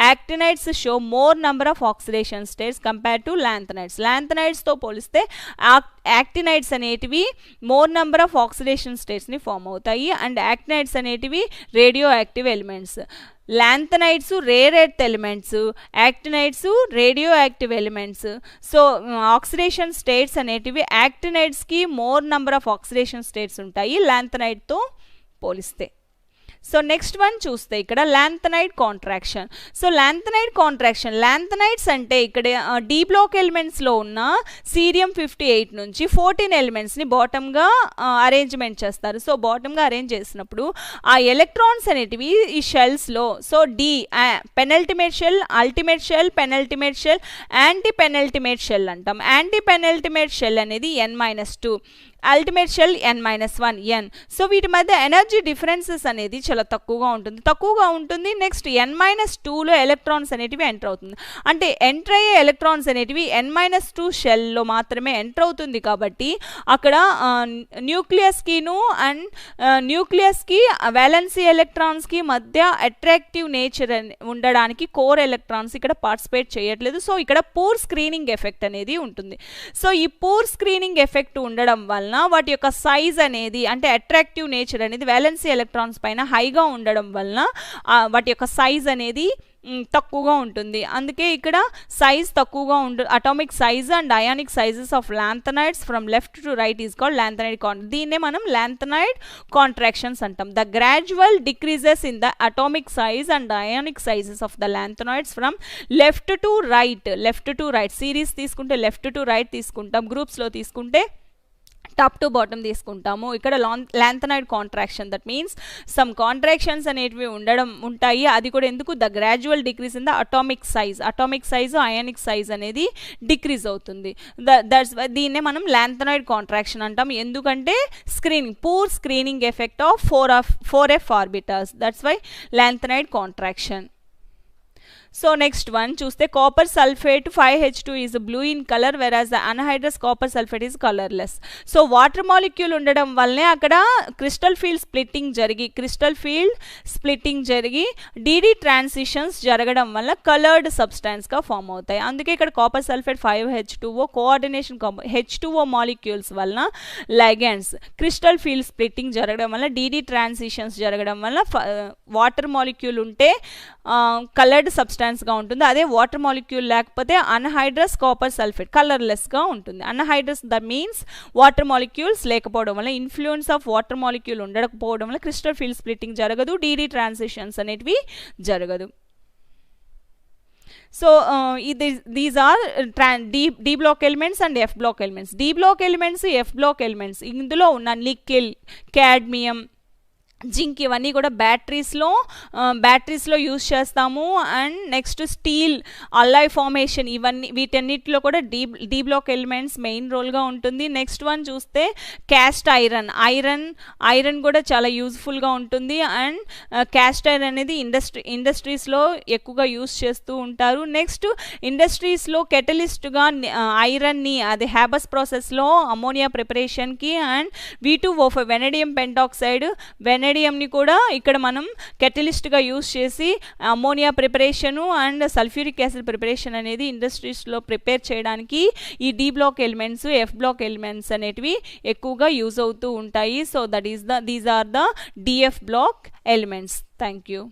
Actinides show more number of oxidation states compare to lanthanides. లాంథనైడ్స్తో పోలిస్తే actinides అనేటివి మోర్ నెంబర్ ఆఫ్ ఆక్సిడేషన్ స్టేట్స్ని form అవుతాయి and actinides అనేటివి radioactive elements. Lanthanides rare earth elements, actinides radioactive elements. So oxidation states అనేటివి యాక్టినైడ్స్కి more number of oxidation states ఉంటాయి లాంథనైడ్తో పోలిస్తే. సో నెక్స్ట్ వన్ చూస్తే ఇక్కడ lanthanide contraction. So lanthanide contraction, lanthanides అంటే ఇక్కడ డి బ్లాక్ ఎలిమెంట్స్లో ఉన్న సీరియం 58 నుంచి 14 ఎలిమెంట్స్ని బాటమ్గా అరేంజ్మెంట్ చేస్తారు. సో బాటమ్గా అరేంజ్ చేసినప్పుడు ఆ ఎలక్ట్రాన్స్ అనేటివి ఈ షెల్స్లో, so the penultimate shell, ultimate shell, penultimate shell, anti penultimate shell అంటాం. యాంటీ పెనల్టిమేట్ షెల్ అనేది n-2, ultimate shell n-1 n. So వీటి మధ్య ఎనర్జీ డిఫరెన్సెస్ అనేది చాలా తక్కువగా ఉంటుంది. నెక్స్ట్ n-2లో ఎలక్ట్రాన్స్ అనేటివి ఎంటర్ అవుతుంది. అంటే ఎంటర్ అయ్యే ఎలక్ట్రాన్స్ అనేటివి n-2 షెల్లో మాత్రమే ఎంటర్ అవుతుంది కాబట్టి అక్కడ న్యూక్లియస్కిను అండ్ న్యూక్లియస్కి వ్యాలెన్సీ ఎలక్ట్రాన్స్కి మధ్య అట్రాక్టివ్ నేచర్ ఉండడానికి కోర్ ఎలక్ట్రాన్స్ ఇక్కడ పార్టిసిపేట్ చేయట్లేదు. సో ఇక్కడ పూర్ స్క్రీనింగ్ ఎఫెక్ట్ అనేది ఉంటుంది. సో ఈ పూర్ స్క్రీనింగ్ ఎఫెక్ట్ ఉండడం వలన వాటి యొక్క సైజ్ అనేది అంటే అట్రాక్టివ్ నేచర్ అనేది వ్యాలెన్సీ ఎలక్ట్రాన్స్ పైన హైగా ఉండడం వలన వాటి యొక్క సైజ్ అనేది తక్కువగా ఉంటుంది. అందుకే ఇక్కడ సైజ్ తక్కువగా atomic size and ionic sizes of lanthanides from left to right is called lanthanide దీన్నే మనం లాంథనైడ్ కాంట్రాక్షన్స్ అంటాం. The gradual decreases in the atomic size and ionic sizes of the lanthanoids from left to right series తీసుకుంటే left to right తీసుకుంటాం, గ్రూప్స్లో తీసుకుంటే top to bottom తీసుకుంటాము. ఇక్కడ lanthanide contraction, that means some contractions అనేటివి ఉంటాయి. అది కూడా ఎందుకు, the gradual decrease in the atomic size ionic size అనేది డిక్రీజ్ అవుతుంది. దీన్నే మనం లాంథనైడ్ కాంట్రాక్షన్ అంటాం. ఎందుకంటే poor screening effect of 4F orbitals, that's why lanthanide contraction. So next one చూస్తే copper sulphate 5H2 is blue in color whereas the anhydrous copper sulfate is colorless. So water molecule ఉండడం వల్లనే అక్కడ crystal field splitting జరిగి DD transitions జరగడం వల్ల coloured సబ్స్టాన్స్గా form అవుతాయి. అందుకే ఇక్కడ copper sulphate 5H2O coordination H2O molecules వలన లైగెండ్స్ క్రిస్టల్ ఫీల్డ్ స్ప్లిట్టింగ్ జరగడం వల్ల డిడి ట్రాన్సిషన్స్ జరగడం వల్ల వాటర్ మాలిక్యూల్ ఉంటే కలర్డ్ సబ్స్టాన్స్గా ఉంటుంది. అదే వాటర్ మాలిక్యూల్ లేకపోతే అన్హైడ్రస్ కాపర్ సల్ఫేట్ కలర్లెస్గా ఉంటుంది. Anhydrous that means water molecules లేకపోవడం వల్ల, ఇన్ఫ్లుయెన్స్ ఆఫ్ వాటర్ మాలిక్యూల్ ఉండకపోవడం వల్ల క్రిస్టల్ ఫీల్డ్ స్ప్లిట్టింగ్ జరగదు, డిడి ట్రాన్సిషన్స్ అనేటివి జరగదు. So these are D block elements and F block elements. D block elements, F block elements ఇందులో ఉన్న నికెల్, క్యాడ్మియం, జింక్ ఇవన్నీ కూడా బ్యాటరీస్లో యూజ్ చేస్తాము. And next steel, alloy formation, వీటన్నిటిలో కూడా డి బ్లాక్ ఎలిమెంట్స్ మెయిన్ రోల్గా ఉంటుంది. నెక్స్ట్ వన్ చూస్తే క్యాస్ట్ ఐరన్ కూడా చాలా యూజ్ఫుల్గా ఉంటుంది. అండ్ క్యాస్ట్ ఐరన్ అనేది ఇండస్ట్రీస్లో ఎక్కువగా యూజ్ చేస్తూ ఉంటారు. నెక్స్ట్ ఇండస్ట్రీస్లో కెటలిస్ట్గా ఐరన్ని అది హ్యాబస్ ప్రాసెస్లో అమోనియా ప్రిపరేషన్కి అండ్ V2O5 వెనడియం పెంటాక్సైడ్ వెనడియంని కూడా ఇక్కడ మనం కెటలిస్ట్గా యూజ్ చేసి ammonia preparation and sulphuric acid preparation అనేది ఇండస్ట్రీస్లో ప్రిపేర్ చేయడానికి ఈ D block elements, F block elements అనేటివి ఎక్కువగా యూజ్ అవుతూ ఉంటాయి. So these are the D F block elements. Thank you.